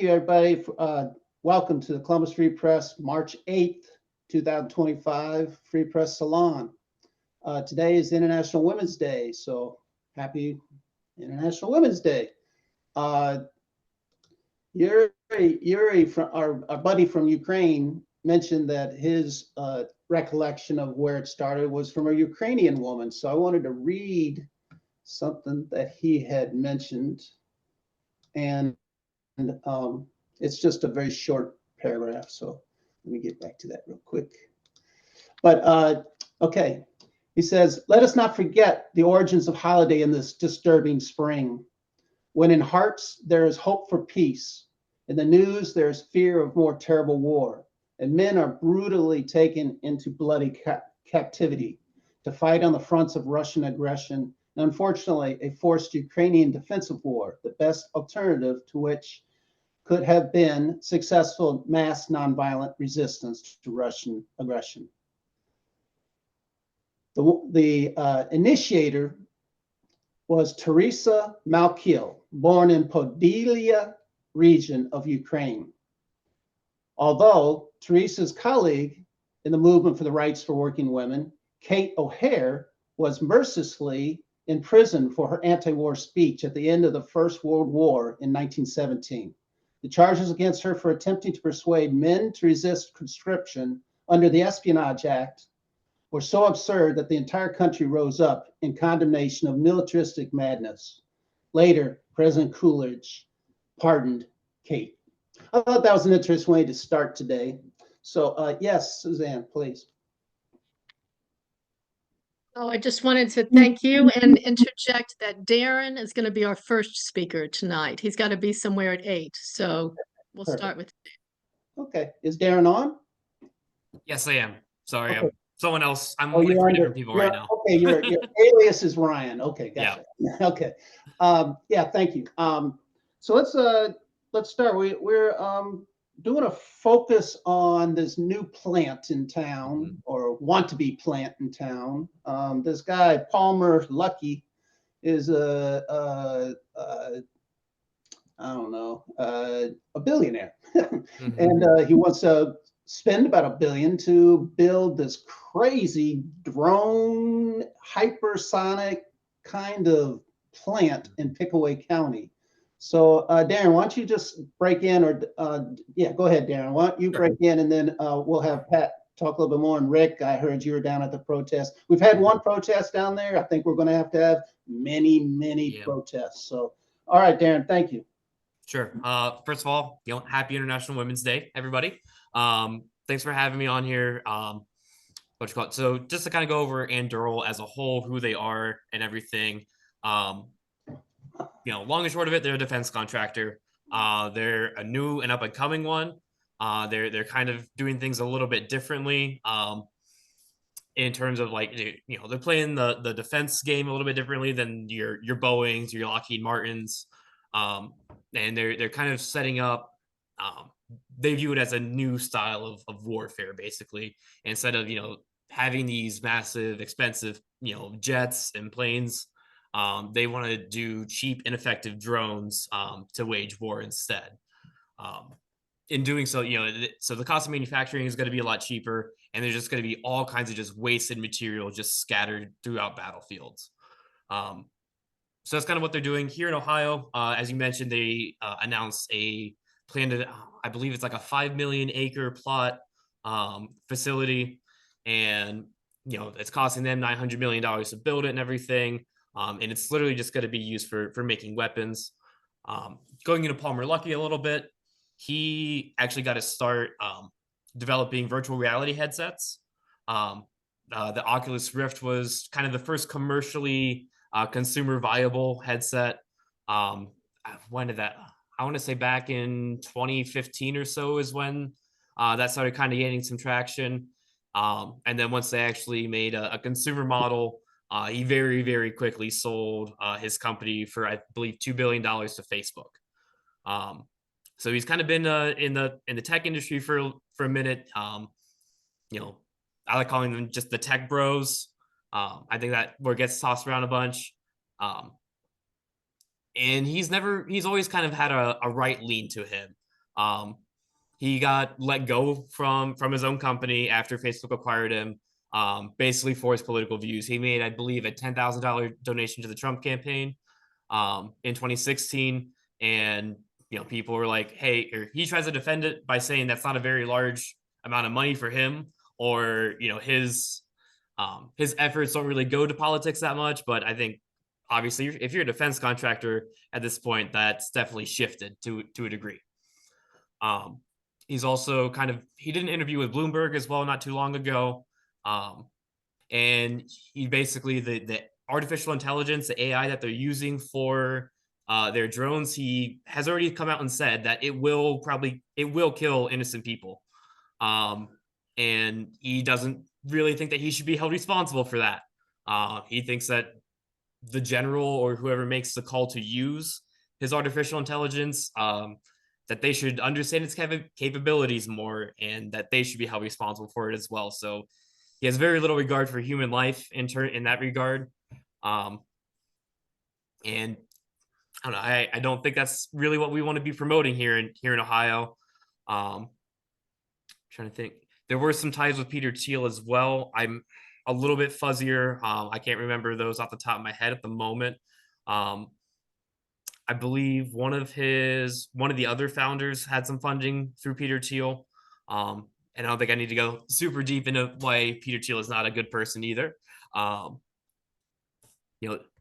you, everybody. Welcome to the Columbus Free Press, March 8th, 2025, Free Press Salon. Today is International Women's Day, so happy International Women's Day. Yurii, from our buddy from Ukraine, mentioned that his recollection of where it started was from a Ukrainian woman. So I wanted to read something that he had mentioned, and it's just a very short paragraph. So let me get back to that real quick. But okay, he says, let us not forget the origins of holiday in this disturbing spring. When in hearts there is hope for peace, in the news there is fear of more terrible war, and men are brutally taken into bloody captivity to fight on the fronts of Russian aggression, and unfortunately a forced Ukrainian defensive war, the best alternative to which could have been successful mass nonviolent resistance to Russian aggression. The initiator was Teresa Malkiel, born in Podylia region of Ukraine. Although Teresa's colleague in the movement for the rights for working women, Kate O'Hare, was mercilessly imprisoned for her anti-war speech at the end of the First World War in 1917. The charges against her for attempting to persuade men to resist conscription under the Espionage Act were so absurd that the entire country rose up in condemnation of militaristic madness. Later, President Coolidge pardoned Kate. I thought that was an interesting way to start today. So yes, Suzanne, please. Oh, I just wanted to thank you and interject that Darrin is going to be our first speaker tonight. He's got to be somewhere at 8, so we'll start with. Okay, is Darrin on? Yes, I am. Sorry, okay. I'm someone else. I'm looking for different people right now. Okay, your alias is Ryan. Okay, gotcha. Yeah. Okay, yeah, thank you. So let's start. We're doing a focus on this new plant in town, or want to be plant in town. This guy Palmer Luckey is I don't know, a billionaire, and he wants to spend about $1 billion to build this crazy drone hypersonic kind of plant in Pickaway County. So Darrin, why don't you just break in, or yeah, go ahead, Darrin. Why don't you break in, and then we'll have Pat talk a little bit more. And Rick, I heard you were down at the protest. We've had one protest down there. I think we're going to have many protests. So, all right, Darrin, thank you. Sure. First of all, happy International Women's Day, everybody. Thanks for having me on here. What you call it? So just to kind of go over Anduril as a whole, who they are and everything. Long and short of it, they're a defense contractor. They're a new and up and coming one. They're kind of doing things a little bit differently. In terms of they're playing the defense game a little bit differently than your Boeings, your Lockheed Martins. And they're kind of setting up. They view it as a new style of warfare, basically, instead of having these massive, expensive jets and planes. They want to do cheap, ineffective drones to wage war instead. In doing so, so the cost of manufacturing is going to be a lot cheaper, and there's just going to be all kinds of just wasted material just scattered throughout battlefields. So that's kind of what they're doing here in Ohio. As you mentioned, they announced a plan to, I believe it's like a 5 million acre plot facility, and it's costing them $900 million to build it and everything. And it's literally just going to be used for making weapons. Going into Palmer Luckey a little bit, he actually got to start developing virtual reality headsets. The Oculus Rift was kind of the first commercially consumer viable headset. When did that? I want to say back in 2015 or so is when that started kind of gaining some traction. And then once they actually made a consumer model, he very, very quickly sold his company for, I believe, $2 billion to Facebook. So he's kind of been in the tech industry for a minute. I like calling them just the tech bros. I think that word gets tossed around a bunch. And he's always kind of had a right lean to him. He got let go from his own company after Facebook acquired him, basically for his political views. He made, I believe, a $10,000 donation to the Trump campaign in 2016, and people were like, "Hey," or he tries to defend it by saying that's not a very large amount of money for him, or his efforts don't really go to politics that much. But I think obviously, if you're a defense contractor at this point, that's definitely shifted to a degree. He's also he did an interview with Bloomberg as well not too long ago. And he basically, the artificial intelligence, the AI that they're using for their drones, he has already come out and said that it will kill innocent people. And he doesn't really think that he should be held responsible for that. He thinks that the general or whoever makes the call to use his artificial intelligence, that they should understand its capabilities more, and that they should be held responsible for it as well. So he has very little regard for human life in that regard. And I don't know. I don't think that's really what we want to be promoting here in Ohio. Trying to think. There were some ties with Peter Thiel as well. I'm a little bit fuzzier. I can't remember those off the top of my head at the moment. I believe one of the other founders had some funding through Peter Thiel. And I don't think I need to go super deep into why Peter Thiel is not a good person either.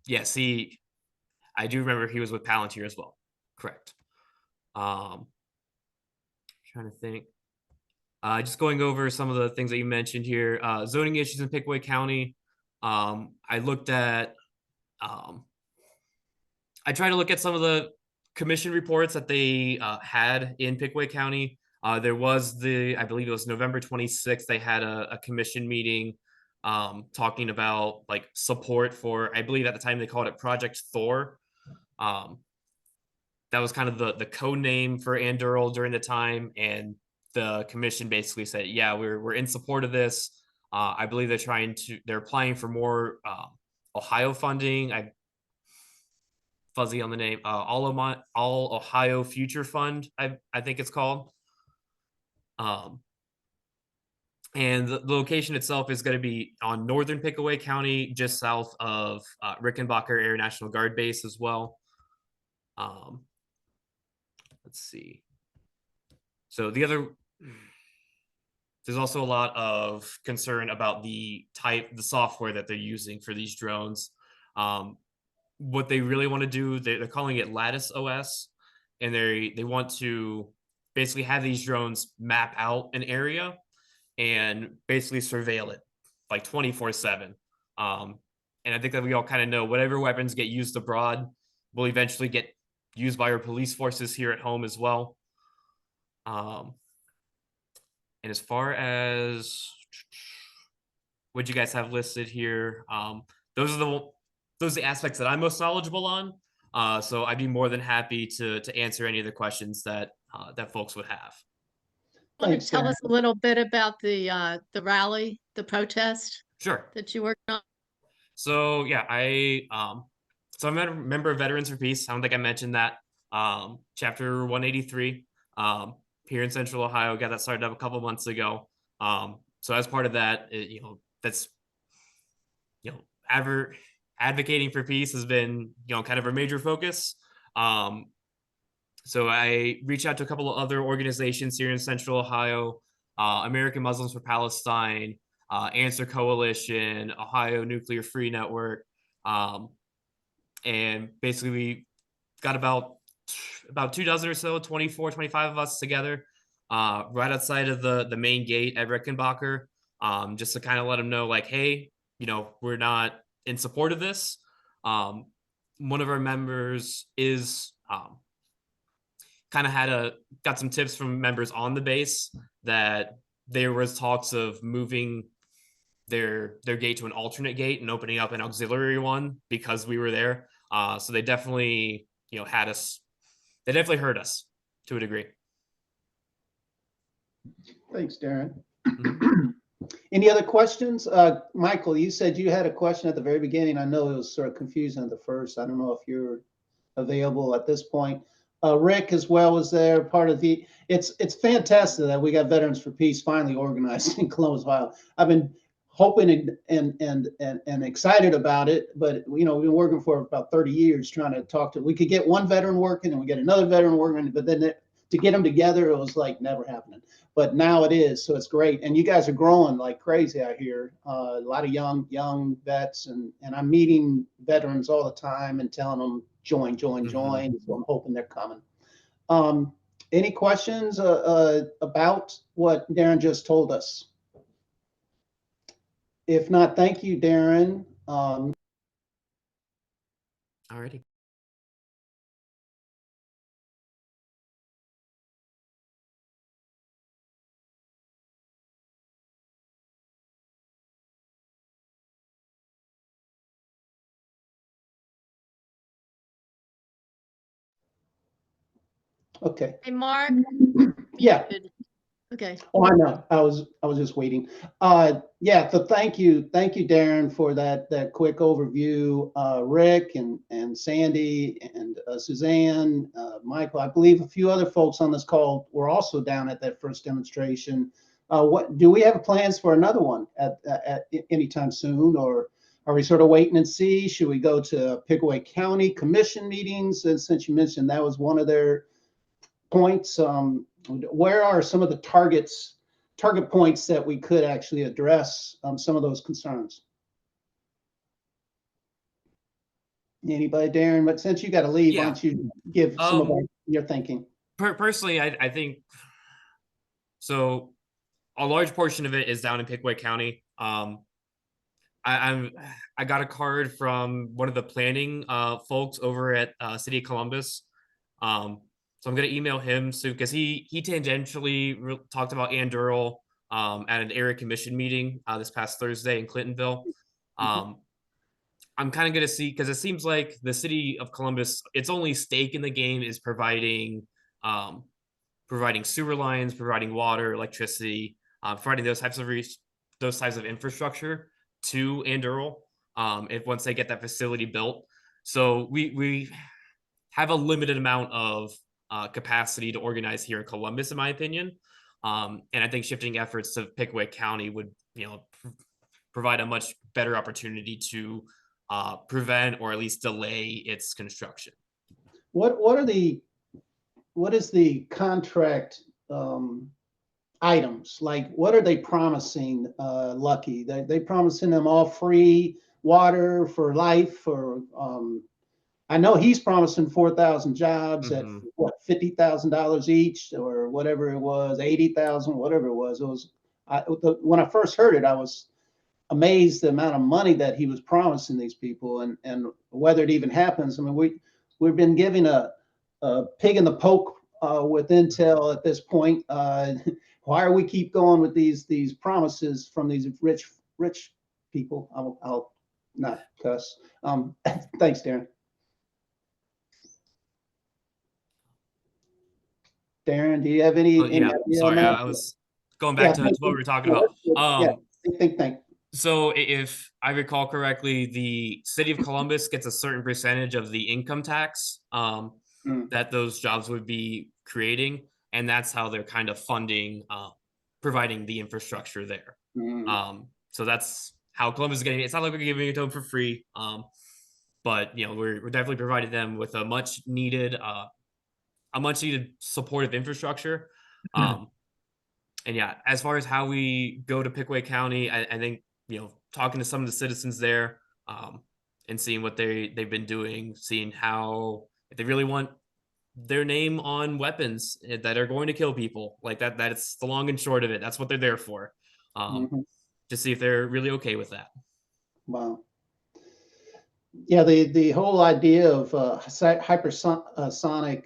Yes, I do remember he was with Palantir as well. Correct. Trying to think. Just going over some of the things that you mentioned here. Zoning issues in Pickaway County. I looked at I tried to look at some of the commission reports that they had in Pickaway County. There was I believe it was November 26th, they had a commission meeting talking about like support for, I believe at the time they called it Project Thor. That was kind of the code name for Anduril during the time, and the commission basically said, yeah, we're in support of this. I believe they're applying for more Ohio funding. Fuzzy on the name, All Ohio Future Fund, I think it's called. And the location itself is going to be on northern Pickaway County, just south of Rickenbacker Air National Guard Base as well. Let's see. So there's also a lot of concern about the software that they're using for these drones. What they really want to do, they're calling it Lattice OS, and they want to basically have these drones map out an area and basically surveil it like 24/7. And I think that we all kind of know whatever weapons get used abroad will eventually get used by our police forces here at home as well. And as far as what you guys have listed here, those are the aspects that I'm most knowledgeable on. So I'd be more than happy to answer any of the questions that folks would have. Want to tell us a little bit about the rally, the protest? Sure. That you worked on? So yeah, I'm a member of Veterans for Peace. I don't think I mentioned that. Chapter 183 here in Central Ohio, got that started up a couple months ago. So as part of that, that's advocating for peace has been, kind of a major focus. So I reached out to a couple of other organizations here in Central Ohio, American Muslims for Palestine, Answer Coalition, Ohio Nuclear Free Network. And basically we got about 24, 25 of us together, right outside of the main gate at Rickenbacker, just to kind of let them know, like, hey, we're not in support of this. One of our members is kind of got some tips from members on the base that there was talks of moving their gate to an alternate gate and opening up an auxiliary one because we were there. So they definitely, had us. They definitely heard us to a degree. Thanks, Darrin. Mm-hmm. Any other questions? Michael, you said you had a question at the very beginning. I know it was sort of confusing at the first. I don't know if you're available at this point. Rick as well was there, part of the. It's fantastic that we got Veterans for Peace finally organized in Columbus, Ohio. I've been hoping and excited about it, but we've been working for about 30 years trying to talk to. We could get one veteran working and we get another veteran working, but then to get them together, it was like never happening. But now it is, so it's great. And you guys are growing like crazy out here. A lot of young vets, and I'm meeting veterans all the time and telling them join. So I'm hoping they're coming. Any questions about what Darrin just told us? If not, thank you, Darrin. Alrighty. Okay. Hey, Mark. Yeah. Okay. Oh, I know. I was just waiting. Yeah. So thank you, Darrin, for that quick overview. Rick and Sandy and Suzanne, Michael. I believe a few other folks on this call were also down at that first demonstration. What do we have plans for another one at anytime soon, or are we sort of waiting and see? Should we go to Pickaway County Commission meetings? And since you mentioned that was one of their points, where are some of the target points that we could actually address some of those concerns? Anybody, Darrin? But since you got to leave, Yeah. why don't you give some of your thinking? Personally, I think so. A large portion of it is down in Pickaway County. I got a card from one of the planning folks over at City of Columbus. So I'm gonna email him soon because he tangentially talked about Anduril at an area commission meeting this past Thursday in Clintonville. I'm kind of gonna see, because it seems like the City of Columbus, its only stake in the game is providing sewer lines, providing water, electricity, providing those types of infrastructure to Anduril if once they get that facility built. So we have a limited amount of capacity to organize here in Columbus, in my opinion. And I think shifting efforts to Pickaway County would, provide a much better opportunity to prevent or at least delay its construction. What is the contract items? Like, what are they promising, Lucky? They promising them all free water for life, or I know he's promising 4,000 jobs at what, $50,000 each, or whatever it was, 80,000, whatever it was. It was when I first heard it, I was amazed the amount of money that he was promising these people, and whether it even happens. I mean, we've been giving a pig in the poke with Intel at this point. Why are we keep going with these promises from these rich people? I'll not cuss. Thanks, Darrin. Darrin, do you have any? Yeah, sorry, I was going back to what we were talking about. Think. So if I recall correctly, the City of Columbus gets a certain percentage of the income tax that those jobs would be creating, and that's how they're kind of funding, providing the infrastructure there. So that's how Columbus is getting it. It's not like we're giving it to them for free, but we're definitely providing them with a much needed supportive infrastructure. And yeah, as far as how we go to Pickaway County, I think, talking to some of the citizens there, and seeing what they've been doing, seeing how, if they really want their name on weapons that are going to kill people, like that's the long and short of it. That's what they're there for. To see if they're really okay with that. Wow. Yeah, the whole idea of hypersonic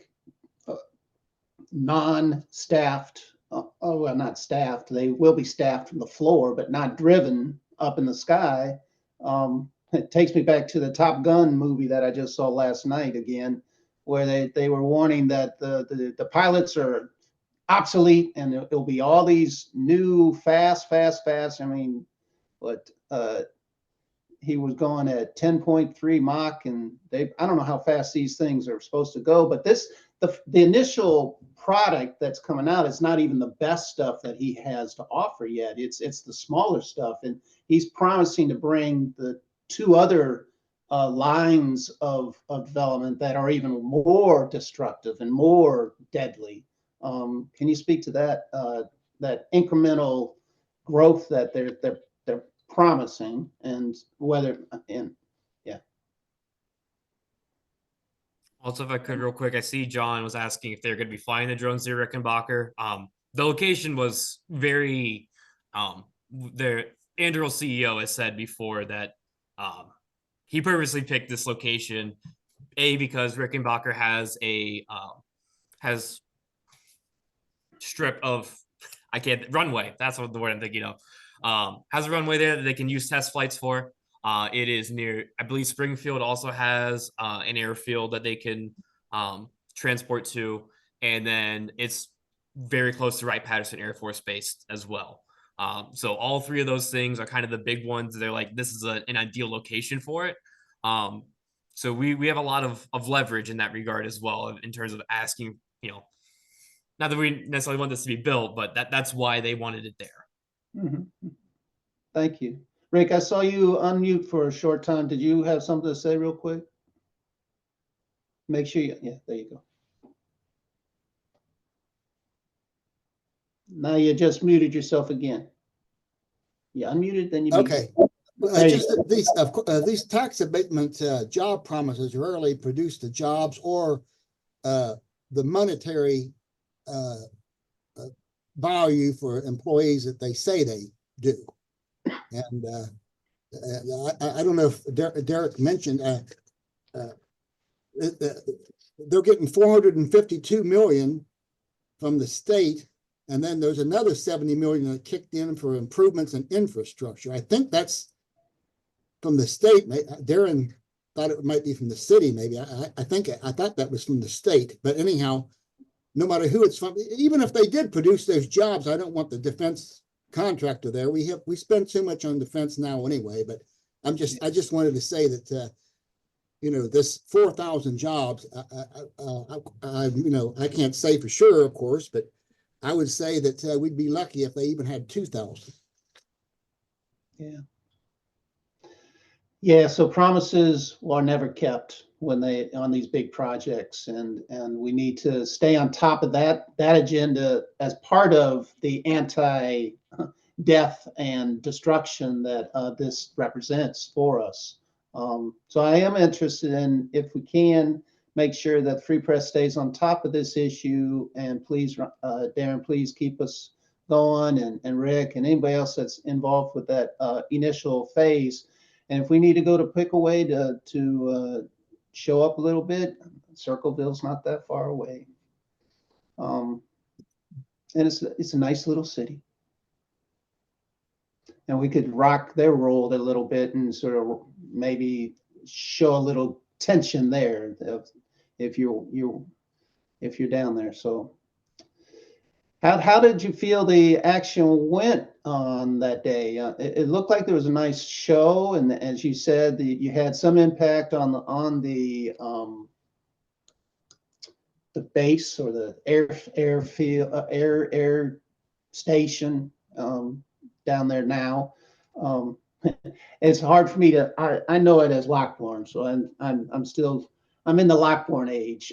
non-staffed, well, not staffed, they will be staffed from the floor, but not driven up in the sky. It takes me back to the Top Gun movie that I just saw last night again, where they were warning that the pilots are obsolete and it'll be all these new fast. I mean, but he was going at 10.3 Mach, and I don't know how fast these things are supposed to go, but the initial product that's coming out is not even the best stuff that he has to offer yet. It's the smaller stuff, and he's promising to bring the 2 other lines of development that are even more destructive and more deadly. Can you speak to that that incremental growth that they're promising, and whether yeah. Also, if I could real quick, I see John was asking if they're going to be flying the drones near Rickenbacker. The location was very, their Anduril CEO has said before that he purposely picked this location, because Rickenbacker has a strip of, runway. That's what the word I'm thinking of. Has a runway there that they can use test flights for. It is near, I believe Springfield also has an airfield that they can transport to. And then it's very close to Wright-Patterson Air Force Base as well. So all 3 of those things are kind of the big ones. They're like, this is an ideal location for it. So we have a lot of leverage in that regard as well, in terms of asking, not that we necessarily want this to be built, but that's why they wanted it there. Mm-hmm. Thank you. Rick, I saw you unmute for a short time. Did you have something to say real quick? Make sure yeah, there you go. Now you just muted yourself again. You unmuted, then you muted. Okay. These tax abatement job promises rarely produce the jobs or the monetary value for employees that they say they do. And I don't know if Derek mentioned they're getting $452 million from the state, and then there's another $70 million that kicked in for improvements in infrastructure. I think that's from the state. Darrin thought it might be from the city. Maybe I thought that was from the state. But anyhow, no matter who it's from, even if they did produce those jobs, I don't want the defense contractor there. We spend too much on defense now anyway. But I just wanted to say that this 4,000 jobs. I can't say for sure, of course, but I would say that we'd be lucky if they even had 2,000. Yeah. Yeah. So promises are never kept when they on these big projects, and we need to stay on top of that agenda as part of the anti-death and destruction that this represents for us. So I am interested in, if we can, make sure that Free Press stays on top of this issue. And please, Darrin, please keep us going, and Rick and anybody else that's involved with that initial phase. And if we need to go to Pickaway to show up a little bit, Circleville's not that far away. And it's a nice little city. And we could rock their world a little bit and sort of maybe show a little tension there if you're down there. So how did you feel the action went on that day? It looked like there was a nice show, and as you said, you had some impact on the base or the airfield air station down there now. It's hard for me to. I know it as Lockbourne, so I'm in the Lockbourne age.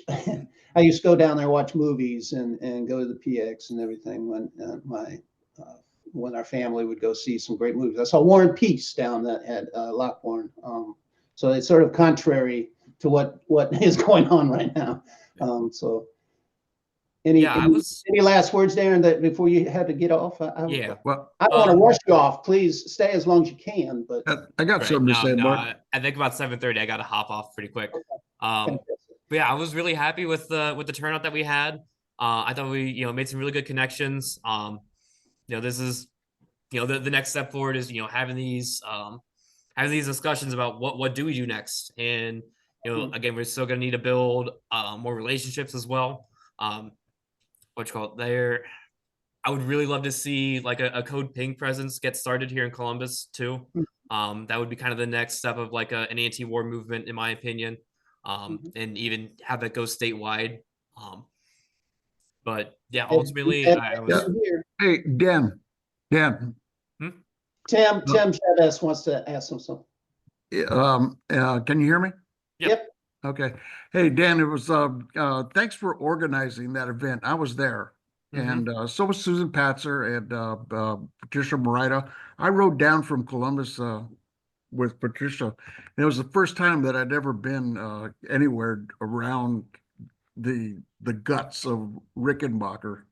I used to go down there, watch movies, and go to the PX and everything when our family would go see some great movies. I saw War and Peace down at Lockbourne. So it's sort of contrary to what is going on right now. So any last words, Darrin, that before you had to get off? I don't want to rush you off. Please stay as long as you can. But I got something to say, Mark. I think about 7:30. I got to hop off pretty quick. But yeah, I was really happy with the turnout that we had. I thought we made some really good connections. This is the next step forward is having these discussions about what do we do next, and again, we're still gonna need to build more relationships as well. There, I would really love to see like a code ping presence get started here in Columbus too. That would be kind of the next step of like an anti-war movement, in my opinion. And even have that go statewide. But yeah, And- ultimately, and- I was. and here, Hey, Dan, Tim Chavez wants to ask him something. can you hear me? Yep. Okay. Hey, Dan, it was, thanks for organizing that event. I was there. Mhm. And so was Susan Patzer and Patricia Morita. I rode down from Columbus with Patricia. And it was the first time that I'd ever been anywhere around the guts of Rickenbacker.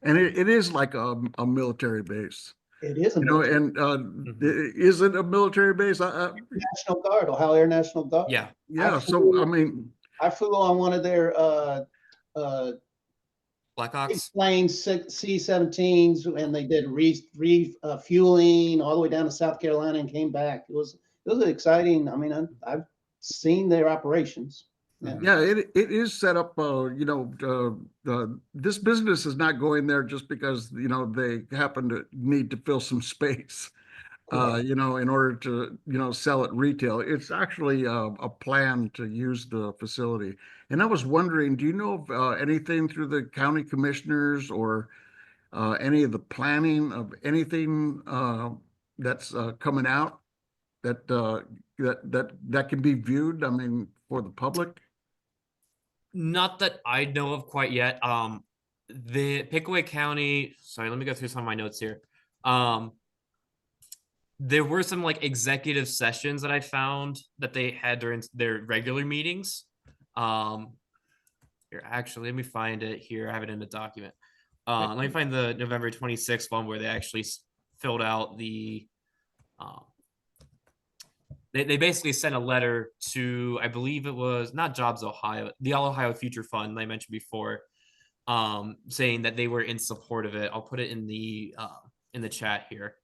And it is like a military base. It is a You know, military, and Mhm. is it a military base? National Guard, Ohio Air National Guard. Yeah. Yeah. I So flew- I mean, I flew on one of their Blackhawks. planes, C-17s, and they did refueling all the way down to South Carolina and came back. It was exciting. I mean, I've seen their operations. Yeah. yeah, it is set up. This business is not going there just because they happen to need to fill some space. Correct. In order to sell at retail. It's actually a plan to use the facility. And I was wondering, do you know of anything through the county commissioners or any of the planning of anything that's coming out that can be viewed? I mean, for the public. Not that I know of quite yet. The Pickaway County. Sorry, let me go through some of my notes here. There were some like executive sessions that I found that they had during their regular meetings. Here, actually, let me find it here. I have it in the document. Let me find the November 26th one where they actually filled out the. They basically sent a letter to, I believe it was not Jobs Ohio, the All Ohio Future Fund I mentioned before, saying that they were in support of it. I'll put it in the chat here.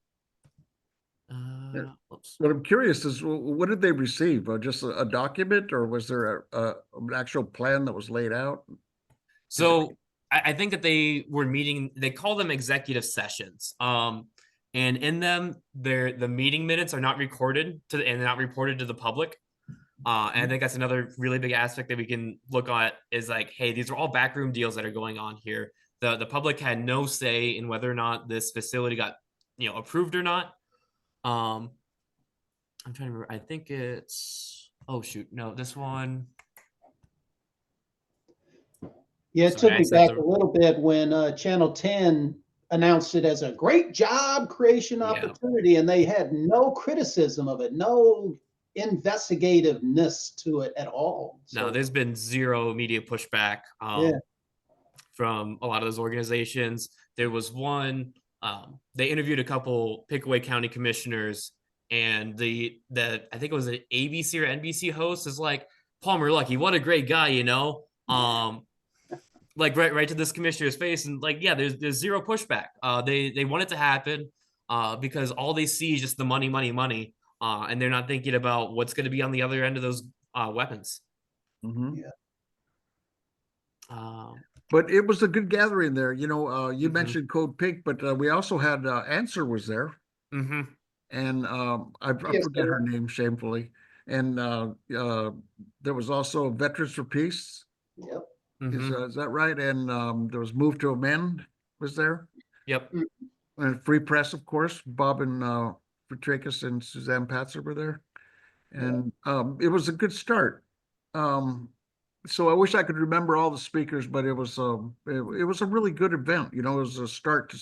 Oops. What I'm curious is, what did they receive? Just a document, or was there an actual plan that was laid out? So I think that they were meeting. They call them executive sessions. And in them, the meeting minutes are not recorded and they're not reported to the public. And I think that's another really big aspect that we can look at is like, hey, these are all backroom deals that are going on here. The public had no say in whether or not this facility got approved or not. I'm trying to remember. I think it's this one. Yeah, it Sorry, took I me said back a little bit when Channel 10 announced it as a great job creation opportunity, and they had no criticism of it, no investigativeness to it at all. No, there's been zero media pushback from a lot of those organizations. There was one, they interviewed a couple Pickaway County commissioners, and the I think it was an ABC or NBC host is like, Palmer Luckey, what a great guy, like right to this commissioner's face, and like, yeah, there's zero pushback. They want it to happen because all they see is just the money, and they're not thinking about what's going to be on the other end of those weapons. Mm-hmm. Yeah. But it was a good gathering there. You mentioned Code Pink, but we also had Answer was there. Mm-hmm. And I forget her name shamefully. And there was also Veterans for Peace. Yep. Is that right? And there was Move to Amend was there. Yep. And Free Press, of course. Bob and Petrakis and Suzanne Patzer were there. And it was a good start. So I wish I could remember all the speakers, but it was a really good event. It was a start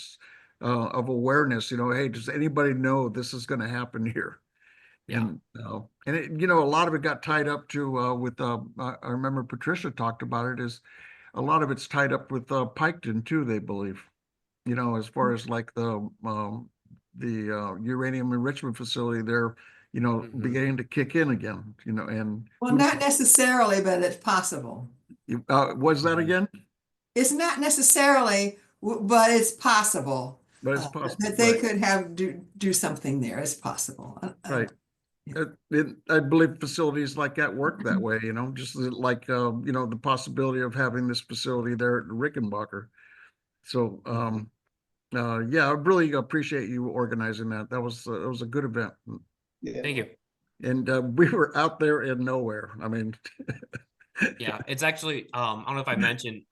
of awareness. Hey, does anybody know this is going to happen here? Yeah. And a lot of it got tied up to with I remember Patricia talked about it, is a lot of it's tied up with Piketon too, they believe. As far as like the uranium enrichment facility, they're beginning to kick in again. And well, not necessarily, but it's possible. Was that again? It's not necessarily, but it's possible. But it's possible that they could have do something there. It's possible. Right. I believe facilities like that work that way, just like, the possibility of having this facility there at Rickenbacker. So, yeah, I really appreciate you organizing that. That was a good event. Yeah. Thank you. And we were out there in nowhere. I mean, Yeah, it's actually I don't know if I mentioned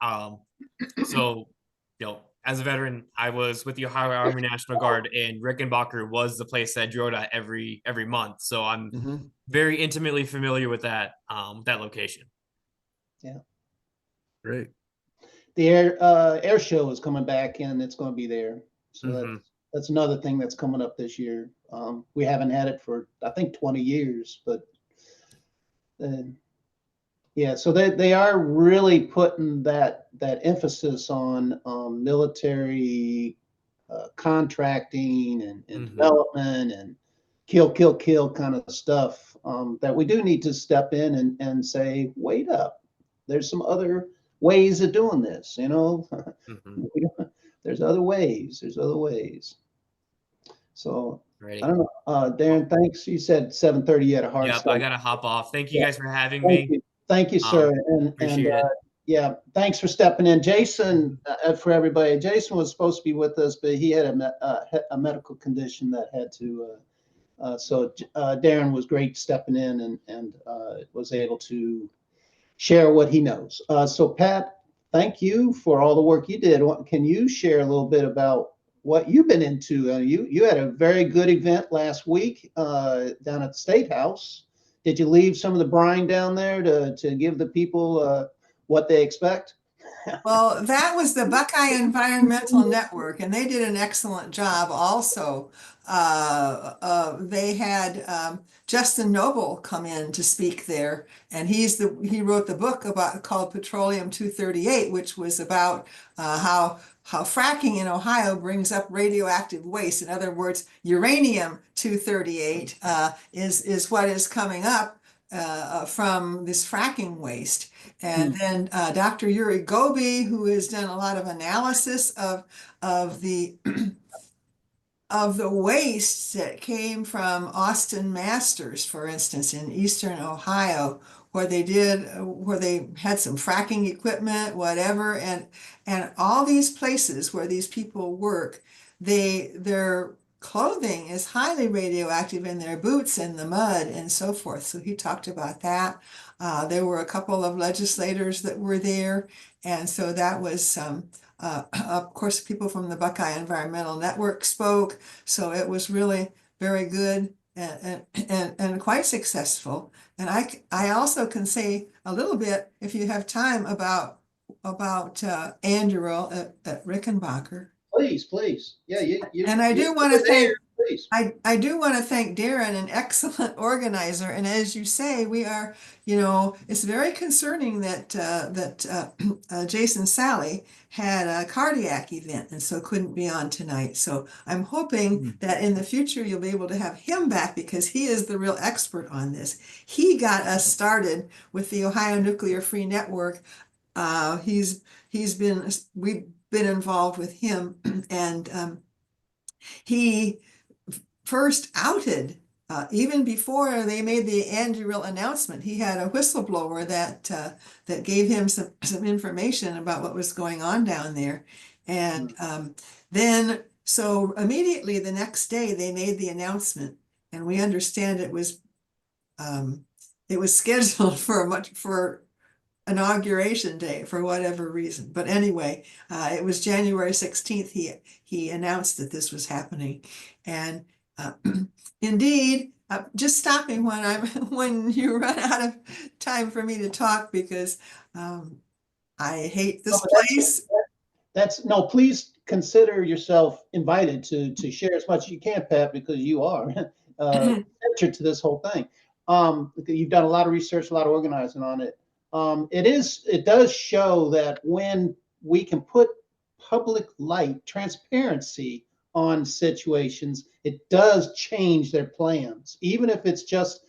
so as a veteran, I was with the Ohio Army National Guard, and Rickenbacker was the place that I drove at every month. So I'm Mhm. very intimately familiar with that location. Yeah. Great. The air show is coming back and it's going to be there. So Mhm. that's another thing that's coming up this year. We haven't had it for I think 20 years, but yeah, so they are really putting that emphasis on military contracting and Mhm. development and kill kind of stuff, that we do need to step in and say, wait up, there's some other ways of doing this, Mhm. there's other ways, So I Ready. don't know, Darren, thanks. You said 7:30, you had a hard Yep, I stop. gotta hop off. Thank you Yeah, guys for having thank me. you. Thank you, sir. And Appreciate it. yeah, thanks for stepping in. Jason, for everybody, Jason was supposed to be with us, but he had a medical condition that had to, so Darren was great stepping in and was able to share what he knows. So Pat, thank you for all the work you did. Can you share a little bit about what you've been into? You had a very good event last week down at the State House. Did you leave some of the brine down there to give the people what they expect? Well, that was the Buckeye Environmental Network, and they did an excellent job also. They had Justin Noble come in to speak there, and he wrote the book called Petroleum 238, which was about how fracking in Ohio brings up radioactive waste. In other words, uranium 238 is what is coming up from this fracking waste. And then Dr. Yurii Gobi, who has done a lot of analysis of the of the waste that came from Austin Masters, for instance, in eastern Ohio, where they had some fracking equipment, whatever, and all these places where these people work, their clothing is highly radioactive in their boots in the mud and so forth. So he talked about that. There were a couple of legislators that were there, and so that was of course, people from the Buckeye Environmental Network spoke, so it was really very good and quite successful. And I also can say a little bit, if you have time, about Anduril at Rickenbacker. Please. Yeah, And I do you want were to there, thank please. I do want to thank Darren, an excellent organizer. And as you say, we are, it's very concerning that Jason Sally had a cardiac event and so couldn't be on tonight. So I'm hoping that in the future you'll be able to have him back because he is the real expert on this. He got us started with the Ohio Nuclear Free Network. We've been involved with him, and he first outed, even before they made the Anduril announcement, he had a whistleblower that gave him some information about what was going on down there. And then, so immediately the next day they made the announcement, and we understand it was scheduled for inauguration day for whatever reason. But anyway, it was January 16th. He announced that this was happening, and indeed, just stopping when you run out of time for me to talk because I hate this place. No, please consider yourself invited to share as much as you can, Pat, because you are centered to this whole thing. You've done a lot of research, a lot of organizing on it. It does show that when we can put public light, transparency on situations, it does change their plans, even if it's just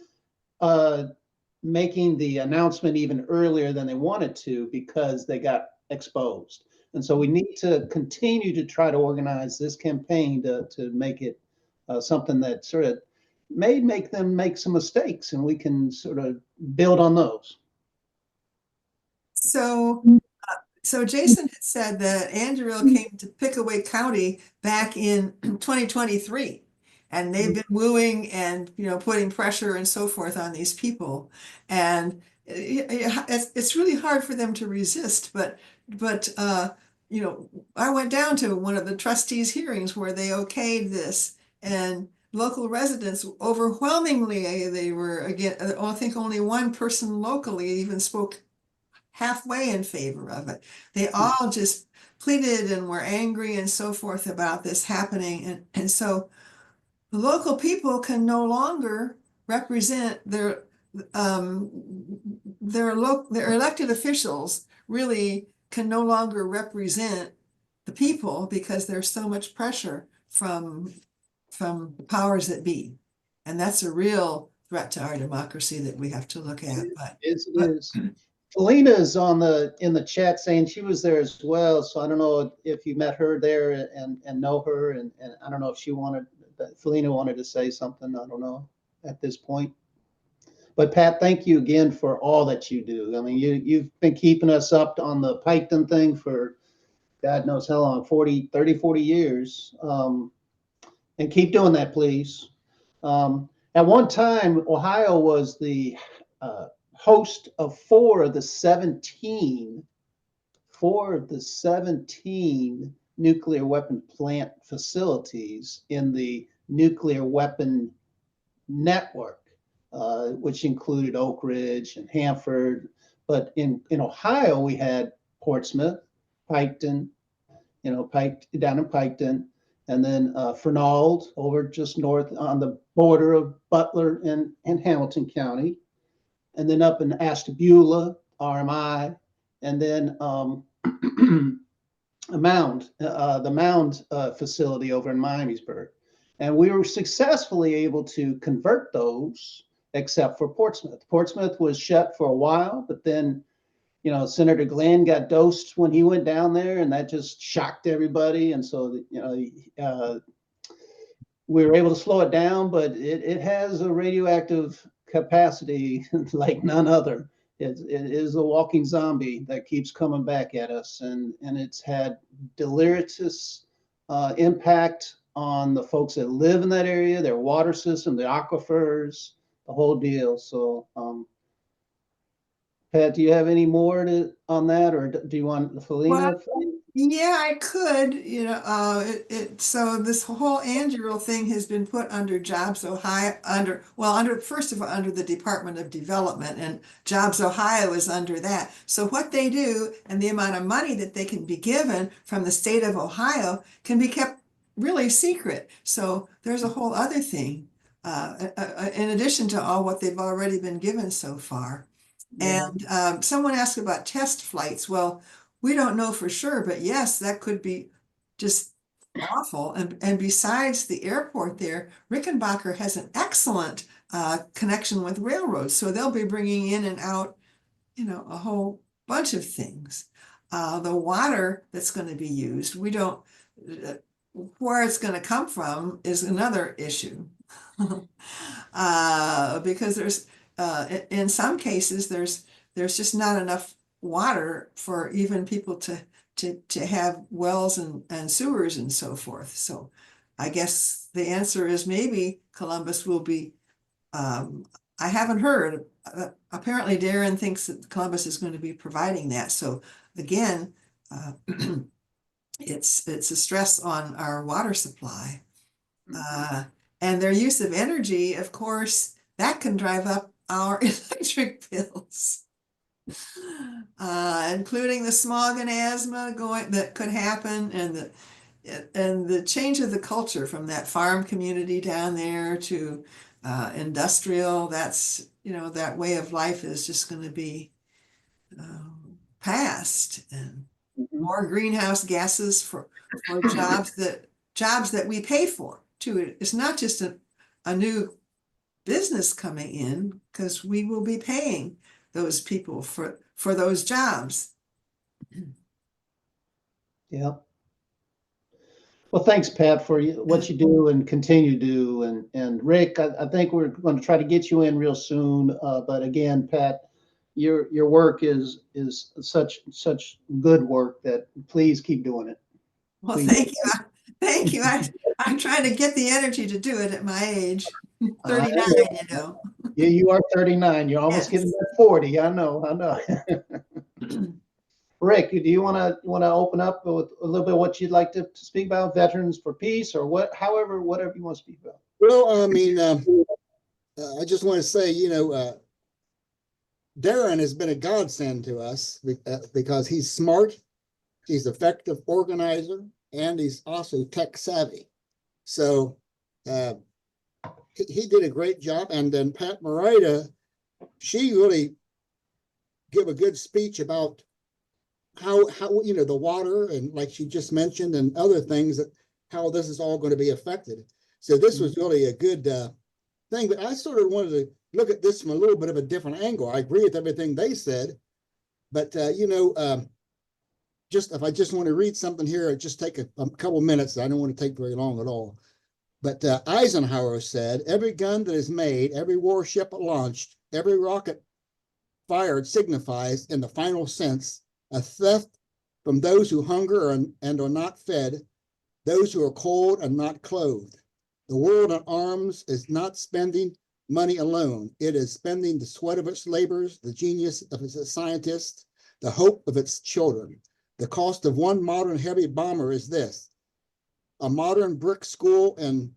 making the announcement even earlier than they wanted to because they got exposed. And so we need to continue to try to organize this campaign to make it something that sort of may make them make some mistakes, and we can sort of build on those. So Jason had said that Anduril came to Pickaway County back in 2023, and they've been wooing and putting pressure and so forth on these people. And it's really hard for them to resist, but you know, I went down to one of the trustees' hearings where they okayed this, and local residents overwhelmingly, they were, again, I think only one person locally even spoke halfway in favor of it. They all just pleaded and were angry and so forth about this happening. And so the local people can no longer represent their elected officials really can no longer represent the people because there's so much pressure from powers that be. And that's a real threat to our democracy that we have to look at. It is. Felina is in the chat saying she was there as well. So I don't know if you met her there and know her, and I don't know if Felina wanted to say something. I don't know at this point. But Pat, thank you again for all that you do. I mean, you've been keeping us up on the Piketon thing for God knows how long, 30, 40 years. And keep doing that, please. At one time, Ohio was the host of four of the 17 nuclear weapon plant facilities in the nuclear weapon network, which included Oak Ridge and Hanford. But in Ohio, we had Portsmouth, Piketon, down in Piketon, and then Fernald over just north on the border of Butler and Hamilton County, and then up in Ashtabula, RMI, and then the Mound facility over in Miamisburg. And we were successfully able to convert those, except for Portsmouth. Portsmouth was shut for a while, but then, Senator Glenn got dosed when he went down there, and that just shocked everybody. And so, we were able to slow it down, but it has a radioactive capacity like none other. It is a walking zombie that keeps coming back at us, and it's had deleterious impact on the folks that live in that area, their water system, the aquifers, the whole deal. So, Pat, do you have any more on that, or do you want Felina? Yeah, I could, so this whole Anduril thing has been put under Jobs Ohio, first of all, under the Department of Development, and Jobs Ohio is under that. So what they do and the amount of money that they can be given from the state of Ohio can be kept really secret. So there's a whole other thing, in addition to all what they've already been given so far. Yeah. And someone asked about test flights. Well, we don't know for sure, but yes, that could be just awful. And besides the airport there, Rickenbacker has an excellent connection with railroads. So they'll be bringing in and out, a whole bunch of things. The water that's going to be used, we don't, where it's going to come from is another issue. Because there's, in some cases, there's just not enough water for even people to have wells and sewers and so forth. So I guess the answer is maybe Columbus will be, I haven't heard, apparently Darrin thinks that Columbus is going to be providing that. So again, it's a stress on our water supply. And their use of energy, of course, that can drive up our electric bills. Including the smog and asthma that could happen, and the change of the culture from that farm community down there to industrial. That's that way of life is just going to be passed, and more greenhouse gases for jobs that we pay for too. It's not just a new business coming in, because we will be paying those people for those jobs. Yeah. Well, thanks, Pat, for what you do and continue to do. And Rick, I think we're going to try to get you in real soon. But again, Pat, your work is such good work that please keep doing it. Well, please. thank you. Thank you. I'm trying to get the energy to do it at my age, 39, Yeah, you are 39. You're almost Yes. getting that 40. I know. Rick, do you want to open up with a little bit what you'd like to speak about, Veterans for Peace, or whatever you want to speak about? Well, I mean, I just want to say, Darrin has been a godsend to us because he's smart, he's an effective organizer, and he's also tech savvy. So he did a great job. And then Pat Morita, she really gave a good speech about how the water, and like she just mentioned, and other things, that how this is all going to be affected. So this was really a good thing. But I sort of wanted to look at this from a little bit of a different angle. I agree with everything they said, but just if I just want to read something here, it just take a couple minutes. I don't want to take very long at all. But Eisenhower said, every gun that is made, every warship launched, every rocket fired signifies, in the final sense, a theft from those who hunger and are not fed, those who are cold and not clothed. The world in arms is not spending money alone. It is spending the sweat of its labors, the genius of its scientists, the hope of its children. The cost of one modern heavy bomber is this: a modern brick school in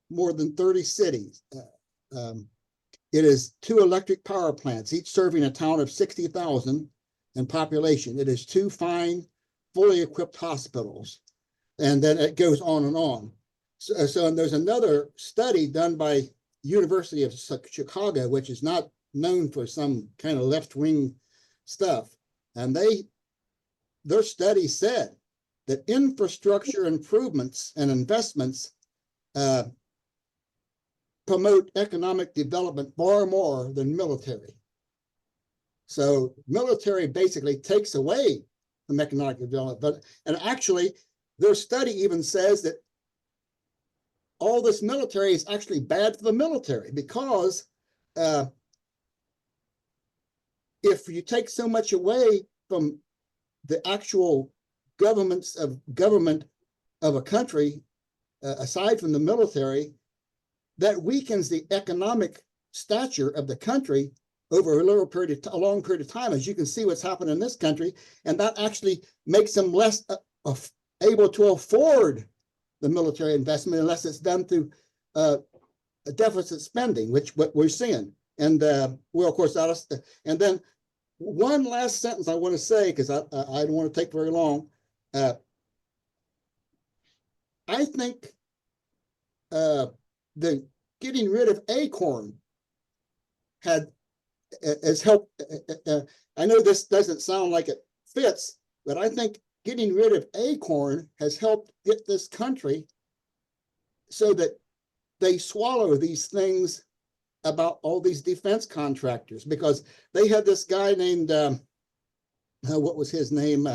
more than 30 cities. It is 2 electric power plants, each serving a town of 60,000 in population. It is 2 fine, fully equipped hospitals. And then it goes on and on. So and there's another study done by University of Chicago, which is not known for some kind of left-wing stuff. And their study said that infrastructure improvements and investments promote economic development far more than military. So military basically takes away from economic development. And actually, their study even says that all this military is actually bad for the military, because if you take so much away from the actual government of a country, aside from the military, that weakens the economic stature of the country over a long period of time, as you can see what's happened in this country, and that actually makes them less able to afford the military investment unless it's done through a deficit spending, which what we're seeing. And well, of course, and then one last sentence I want to say, because I don't want to take very long. I think the getting rid of Acorn has helped. I know this doesn't sound like it fits, but I think getting rid of Acorn has helped get this country so that they swallow these things about all these defense contractors, because they had this guy named, what was his name?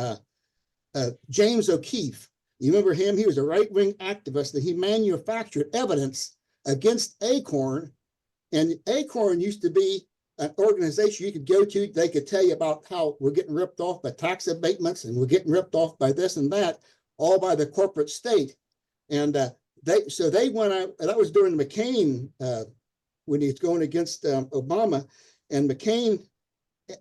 James O'Keefe. You remember him? He was a right-wing activist, that he manufactured evidence against Acorn. And Acorn used to be an organization you could go to. They could tell you about how we're getting ripped off by tax abatements, and we're getting ripped off by this and that, all by the corporate state. And they went out, and that was during McCain, when he was going against Obama, and McCain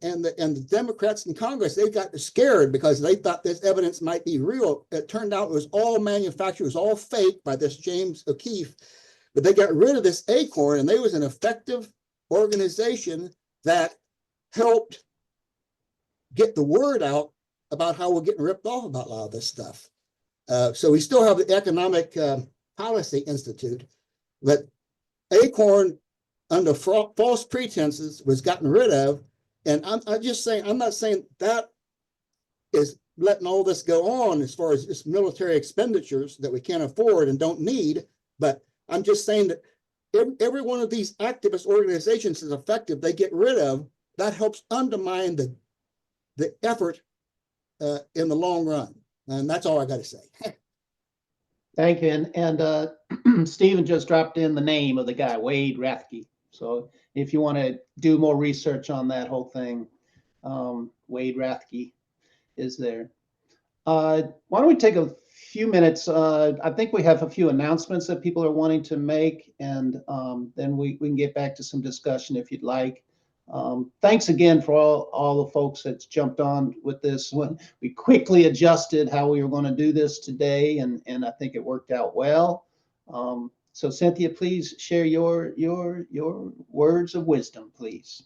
and the Democrats in Congress, they got scared because they thought this evidence might be real. It turned out it was all manufactured, it was all fake by this James O'Keefe. But they got rid of this Acorn, and they was an effective organization that helped get the word out about how we're getting ripped off about a lot of this stuff. So we still have the Economic Policy Institute, but Acorn, under false pretenses, was gotten rid of. And I'm just saying, I'm not saying that is letting all this go on as far as this military expenditures that we can't afford and don't need, but I'm just saying that every one of these activist organizations is effective, they get rid of, that helps undermine the effort in the long run. And that's all I got to say. Thank you. And Stephen just dropped in the name of the guy, Wade Rathke. So if you want to do more research on that whole thing, Wade Rathke is there. Why don't we take a few minutes? I think we have a few announcements that people are wanting to make, and then we can get back to some discussion if you'd like. Thanks again for all the folks that's jumped on with this one. We quickly adjusted how we were going to do this today, and I think it worked out well. So Cynthia, please share your words of wisdom, please.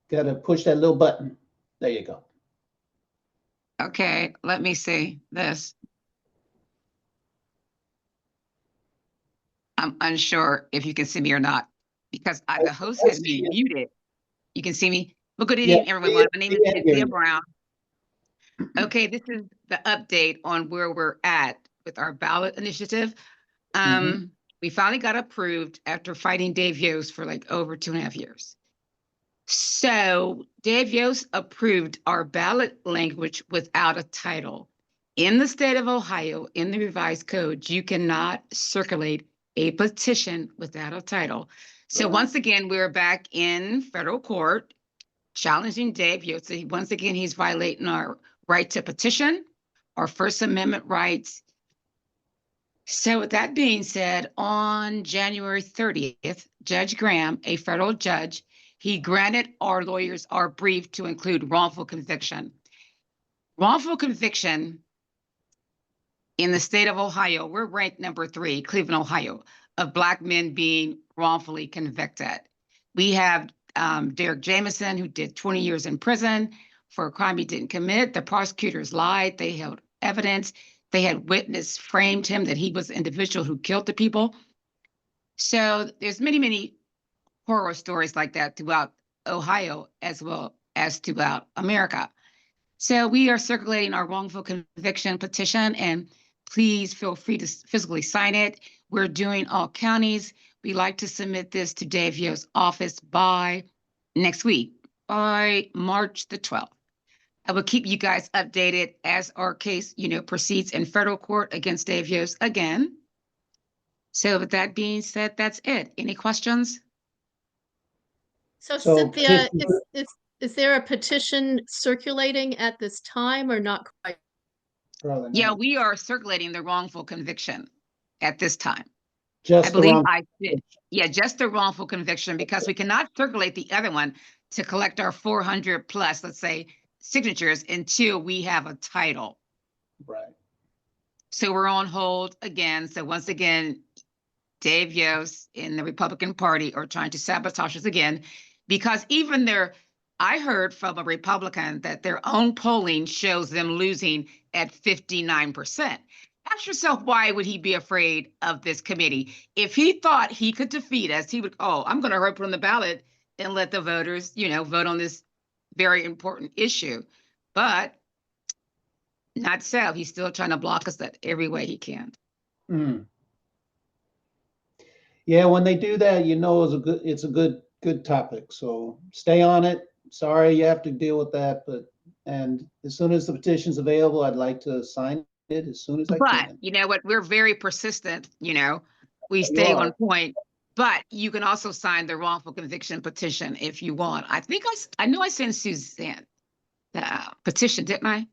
Got to push that little button. There you go. Okay, let me see this. I'm unsure if you can see me or not because the host has me muted. You can see me. Well, good evening, everyone. My name is Cynthia Brown. Okay, this is the update on where we're at with our ballot initiative. We finally got approved after fighting Dave Yost for like over 2.5 years. So Dave Yost approved our ballot language without a title. In the state of Ohio, in the revised code, you cannot circulate a petition without a title. So once again, we're back in federal court challenging Dave Yost. Once again, he's violating our right to petition, our First Amendment rights. So with that being said, on January 30th, Judge Graham, a federal judge, he granted our lawyers our brief to include wrongful conviction. Wrongful conviction in the state of Ohio, we're ranked number 3, Cleveland, Ohio, of Black men being wrongfully convicted. We have Derek Jameson, who did 20 years in prison for a crime he didn't commit. The prosecutors lied. They held evidence. They had witness framed him that he was the individual who killed the people. So there's many, many horror stories like that throughout Ohio as well as throughout America. So we are circulating our wrongful conviction petition, and please feel free to physically sign it. We're doing all counties. We like to submit this to Dave Yost's office by next week, by March the 12th. I will keep you guys updated as our case, proceeds in federal court against Dave Yost again. So with that being said, that's it. Any questions? So So Cynthia, petition- is there a petition circulating at this time or not quite? Yeah, we are circulating the wrongful conviction at this time. Just I believe the I did. Yeah, just the wrongful conviction, because we cannot circulate the other one to collect our 400 plus, let's say, signatures until we have a title. right. So we're on hold again. So once again, Dave Yost in the Republican Party are trying to sabotage us again, because even I heard from a Republican that their own polling shows them losing at 59%. Ask yourself, why would he be afraid of this committee? If he thought he could defeat us, he would, I'm going to put on the ballot and let the voters, vote on this very important issue. But not so. He's still trying to block us that every way he can. Yeah, when they do that, it's a good topic. So stay on it. Sorry you have to deal with that, and as soon as the petition's available, I'd like to sign it as soon as I But can. you know what? We're very persistent. We stay on point. But you can also sign the wrongful conviction petition if you want. I think I know I sent Suzanne the petition, didn't I?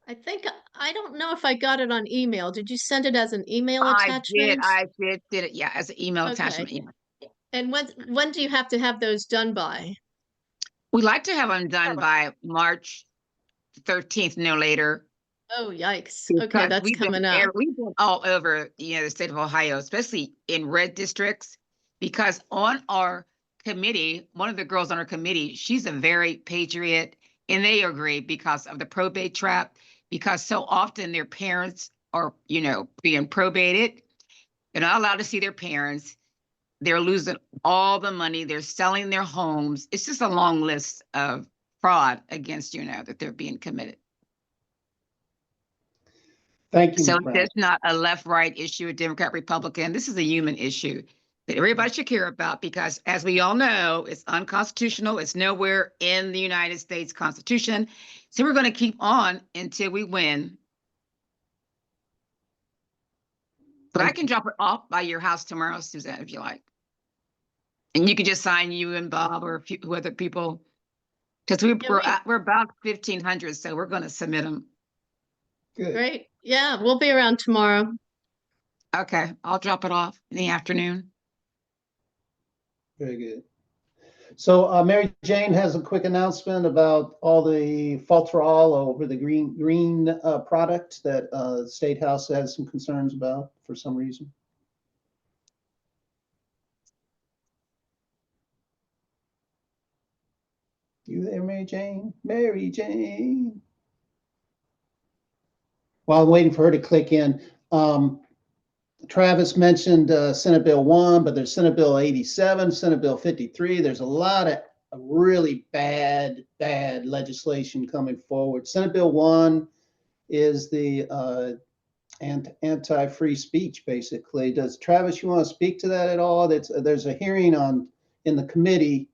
I don't know if I got it on email. Did you send it as an email attachment? I did it. Yeah, as an email attachment. Okay. Yeah. And when do you have to have those done by? We like to have them done by March 13th, no later. Oh, yikes. Okay, that's coming up. We've been all over, the state of Ohio, especially in red districts, because on our committee, one of the girls on our committee, she's a very patriot, and they agree because of the probate trap, because so often their parents are, being probated. They're not allowed to see their parents. They're losing all the money. They're selling their homes. It's just a long list of fraud against, that they're being committed. Thank you. So it's not a left-right issue, a Democrat, Republican. This is a human issue that everybody should care about, because as we all know, it's unconstitutional. It's nowhere in the United States Constitution. So we're going to keep on until we win. But I can drop it off by your house tomorrow, Suzanne, if you like. And you can just sign, you and Bob or a few other people, because we're about 1,500, so we're going to submit them. Good. Great. Yeah, we'll be around tomorrow. Okay, I'll drop it off in the afternoon. Very good. So Mary Jane has a quick announcement about all the falterall over the green product that the State House has some concerns about for some reason. You there, Mary Jane? Mary Jane. While I'm waiting for her to click in, Travis mentioned Senate Bill 1, but there's Senate Bill 87, Senate Bill 53. There's a lot of really bad legislation coming forward. Senate Bill 1 is the anti-free speech, basically. Does Travis, you want to speak to that at all? There's a hearing in the committee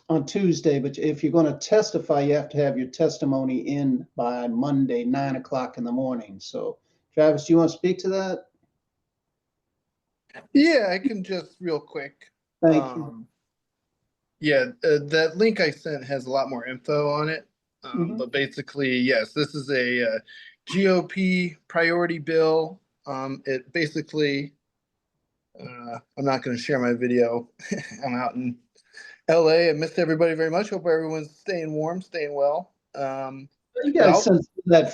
on Tuesday, but if you're going to testify, you have to have your testimony in by Monday, 9 o'clock in the morning. So Travis, do you want to speak to that? Yeah, I can just real quick. Thank you. Yeah, that link I sent has a lot more info on it. But basically, yes, this is a GOP priority bill. It basically, I'm not going to share my video. I'm out in LA. I missed everybody very much. Hope everyone's staying warm, staying well. You guys sent that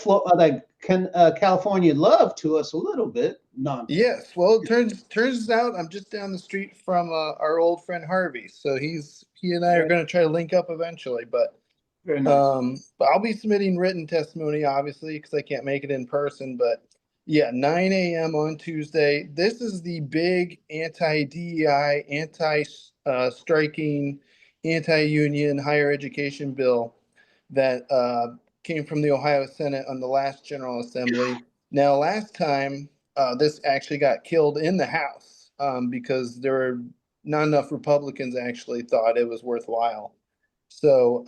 California love to us a little bit. No. Yes, well, it turns out I'm just down the street from our old friend Harvey, so he and I are going to try to link up eventually. But Very nice. but I'll be submitting written testimony, obviously, because I can't make it in person. But yeah, 9 a.m. on Tuesday. This is the big anti-DEI, anti-striking, anti-union higher education bill that came from the Ohio Senate on the last General Assembly. Now, last time, this actually got killed in the House because there were not enough Republicans actually thought it was worthwhile. So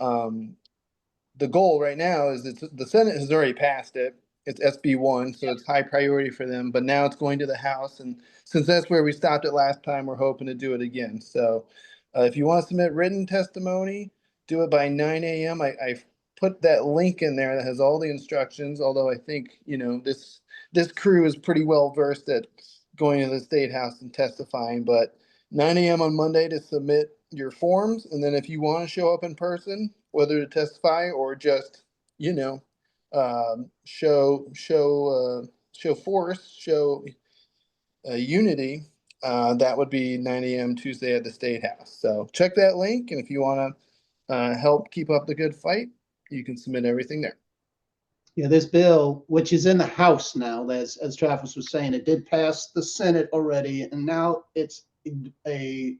the goal right now is that the Senate has already passed it. It's SB1, so it's high priority for them. But now it's going to the House, and since that's where we stopped it last time, we're hoping to do it again. So if you want to submit written testimony, do it by 9 a.m. I've put that link in there that has all the instructions. Although I think this crew is pretty well versed at going to the State House and testifying. But 9 a.m. on Monday to submit your forms, and then if you want to show up in person, whether to testify or just show force, show unity, that would be 9 a.m. Tuesday at the State House. So check that link, and if you want to help keep up the good fight, you can submit everything there. Yeah, this bill, which is in the House now, as Travis was saying, it did pass the Senate already, and now it's a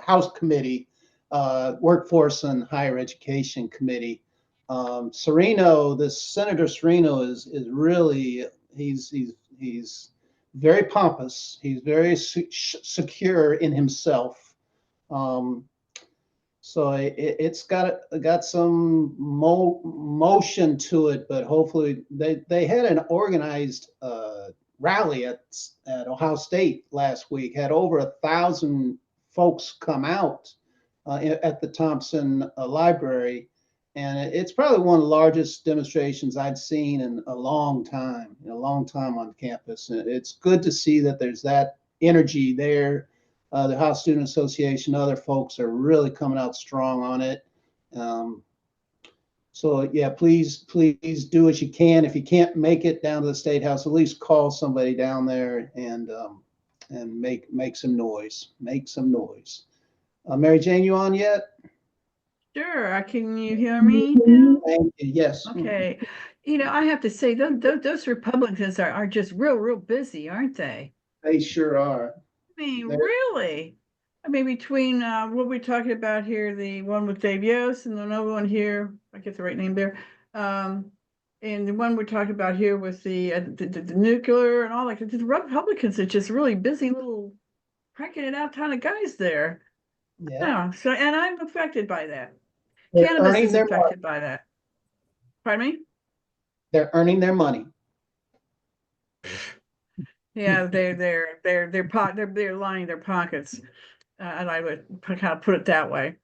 House committee, Workforce and Higher Education Committee. Senator Serino is really he's very pompous. He's very secure in himself. So it's got some motion to it, but hopefully they had an organized rally at Ohio State last week. Had over 1,000 folks come out at the Thompson Library, and it's probably one of the largest demonstrations I'd seen in a long time on campus. And it's good to see that there's that energy there. The Ohio Student Association, other folks are really coming out strong on it. So yeah, please do what you can. If you can't make it down to the State House, at least call somebody down there and make some noise. Make some noise. Mary Jane, you on yet? Sure. Can you hear me now? Thank you. Yes. Okay. I have to say, those Republicans are just real busy, aren't they? They sure are. I mean, really? I mean, between what we're talking about here, the one with Dave Yost and another one here, I get the right name there, and the one we're talking about here with the nuclear and all that. The Republicans are just really busy little cranking it out kind of guys there. Yeah. So, and I'm affected by that. Cannabis is affected by that. Pardon me? They're earning their money. Yeah, they're lining their pockets, and I would kind of put it that way.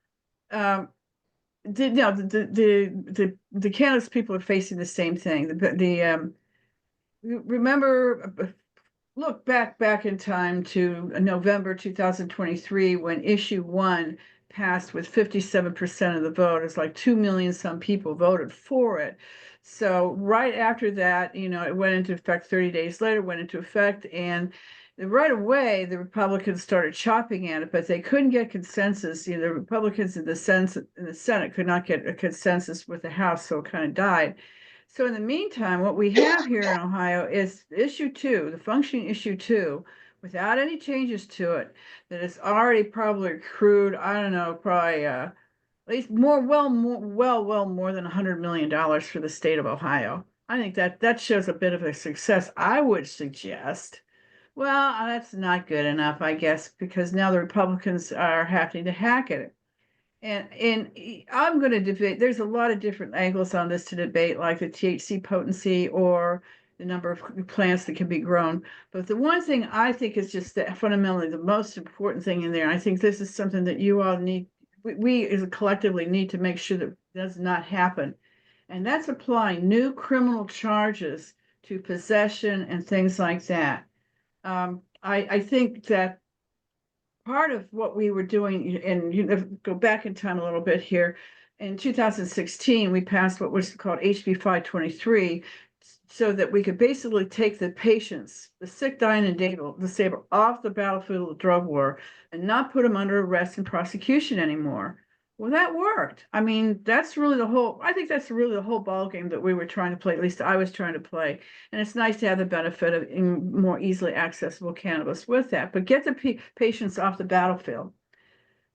the cannabis people are facing the same thing. Remember, look back in time to November 2023 when issue 1 passed with 57% of the vote. It's like 2 million some people voted for it. So right after that, it went into effect 30 days later, went into effect, and right away the Republicans started chopping at it, but they couldn't get consensus. The Republicans in the Senate could not get a consensus with the House, so it kind of died. So in the meantime, what we have here in Ohio is issue 2, the functioning issue 2, without any changes to it, that is already probably accrued, I don't know, probably at least more than $100 million for the state of Ohio. I think that shows a bit of a success. I would suggest, well, that's not good enough, I guess, because now the Republicans are having to hack at it. And I'm going to debate, there's a lot of different angles on this to debate, like the THC potency or the number of plants that can be grown. But the one thing I think is just that fundamentally the most important thing in there, and I think this is something that you all need, we as a collectively need to make sure that does not happen. And that's applying new criminal charges to possession and things like that. I think that part of what we were doing, and go back in time a little bit here, in 2016, we passed what was called HB 523, so that we could basically take the patients, the sick, dying, and disabled, off the battlefield of the drug war and not put them under arrest and prosecution anymore. Well, that worked. I mean, I think that's really the whole ball game that we were trying to play, at least I was trying to play. And it's nice to have the benefit of more easily accessible cannabis with that, but get the patients off the battlefield.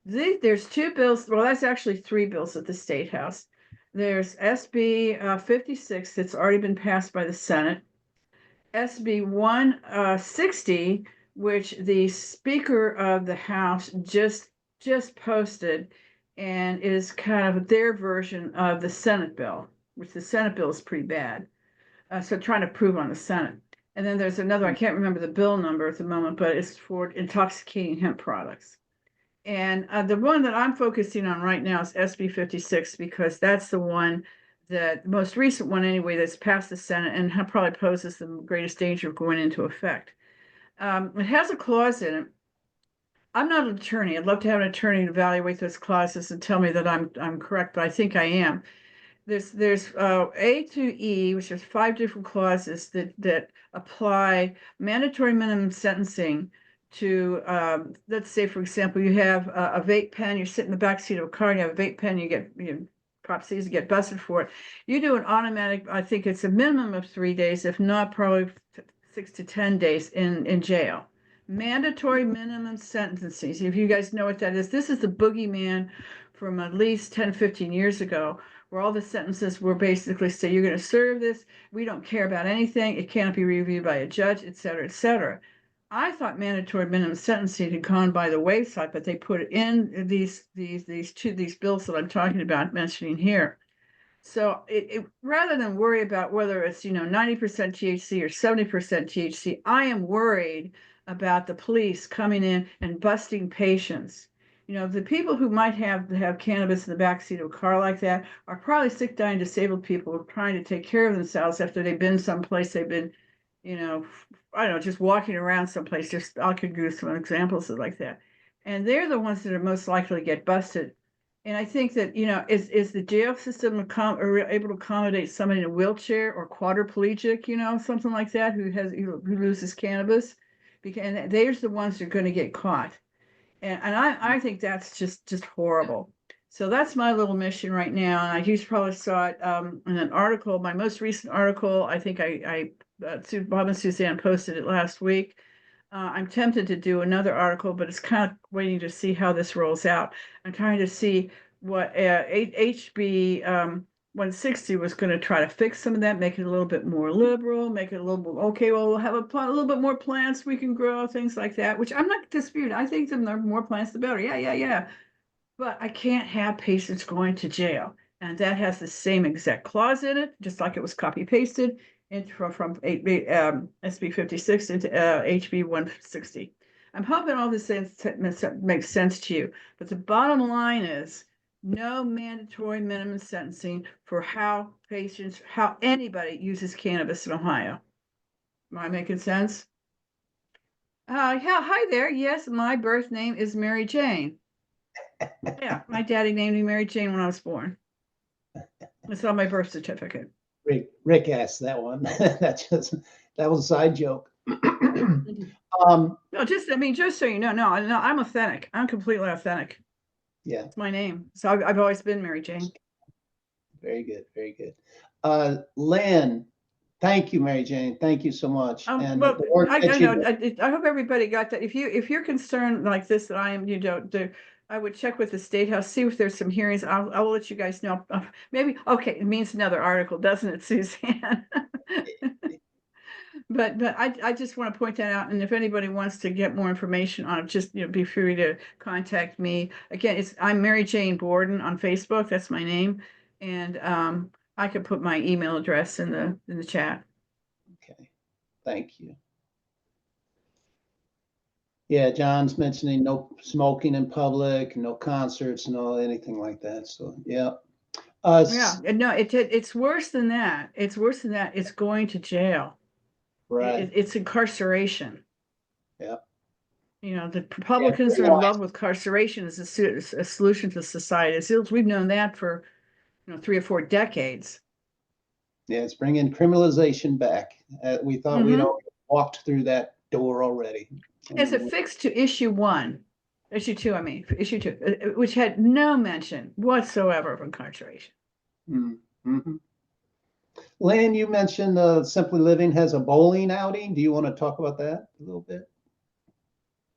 There's 2 bills, well, that's actually 3 bills at the State House. There's SB 56 that's already been passed by the Senate, SB 160, which the Speaker of the House just posted, and is kind of their version of the Senate bill, which the Senate bill is pretty bad. So trying to prove on the Senate. And then there's another, I can't remember the bill number at the moment, but it's for intoxicating hemp products. And the one that I'm focusing on right now is SB 56, because that's the one, the most recent one anyway, that's passed the Senate and probably poses the greatest danger of going into effect. It has a clause in it. I'm not an attorney. I'd love to have an attorney evaluate those clauses and tell me that I'm correct, but I think I am. There's A to E, which is 5 different clauses that apply mandatory minimum sentencing to, let's say, for example, you have a vape pen, you're sitting in the backseat of a car, and you have a vape pen, cop sees you get busted for it. You do an automatic, I think it's a minimum of 3 days, if not probably 6 to 10 days in jail. Mandatory minimum sentencing. If you guys know what that is, this is the boogeyman from at least 10, 15 years ago, where all the sentences were basically say, you're going to serve this, we don't care about anything, it can't be reviewed by a judge, et cetera, et cetera. I thought mandatory minimum sentencing had gone by the wayside, but they put it in these bills that I'm talking about, mentioning here. So rather than worry about whether it's 90% THC or 70% THC, I am worried about the police coming in and busting patients. The people who might have cannabis in the backseat of a car like that are probably sick, dying, disabled people who are trying to take care of themselves after they've been someplace, they've been, I don't know, just walking around someplace. I could give some examples like that. And they're the ones that are most likely to get busted. And I think that, is the jail system able to accommodate somebody in a wheelchair or quadriplegic, something like that, who loses cannabis? And there's the ones that are going to get caught. And I think that's just horrible. So that's my little mission right now. And you probably saw it in an article, my most recent article. I think Bob and Suzanne posted it last week. I'm tempted to do another article, but it's kind of waiting to see how this rolls out. I'm trying to see what HB 160 was going to try to fix some of that, make it a little bit more liberal, make it a little bit, okay, well, we'll have a little bit more plants we can grow, things like that, which I'm not disputing. I think the more plants, the better. Yeah. But I can't have patients going to jail. And that has the same exact clause in it, just like it was copy pasted from SB 56 into HB 160. I'm hoping all this makes sense to you. But the bottom line is, no mandatory minimum sentencing for how anybody uses cannabis in Ohio. Am I making sense? Yeah, hi there. Yes, my birth name is Mary Jane. Yeah, my daddy named me Mary Jane when I was born. It's on my birth certificate. Rick asked that one. That was a side joke. No, just so you know, no, I'm authentic. I'm completely authentic. Yeah, It's my name. So I've always been Mary Jane. very good, very good. Lynn, thank you, Mary Jane. Thank you so much. And Well, the work I that you know. do. I hope everybody got that. If you're concerned like this that I am, you don't do. I would check with the State House, see if there's some hearings. I will let you guys know. Maybe okay. It means another article, doesn't it, Suzanne? But I just want to point that out. And if anybody wants to get more information on it, just be free to contact me. Again, I'm Mary Jane Borden on Facebook. That's my name, and I could put my email address in the chat. Okay, thank you. Yeah, John's mentioning no smoking in public, no concerts, no anything like that. So yeah. Yeah, no, it's worse than that. It's worse than that. It's going to jail. Right. It's incarceration. Yeah. The Republicans are in love with incarceration as a solution to society. We've known that for 3 or 4 decades. Yeah, it's bringing criminalization back. We thought we'd all walked through that door already. As a fix to issue 1, issue 2, I mean, issue 2, which had no mention whatsoever of incarceration. Mm-hmm. Lynn, you mentioned Simply Living has a bowling outing. Do you want to talk about that a little bit?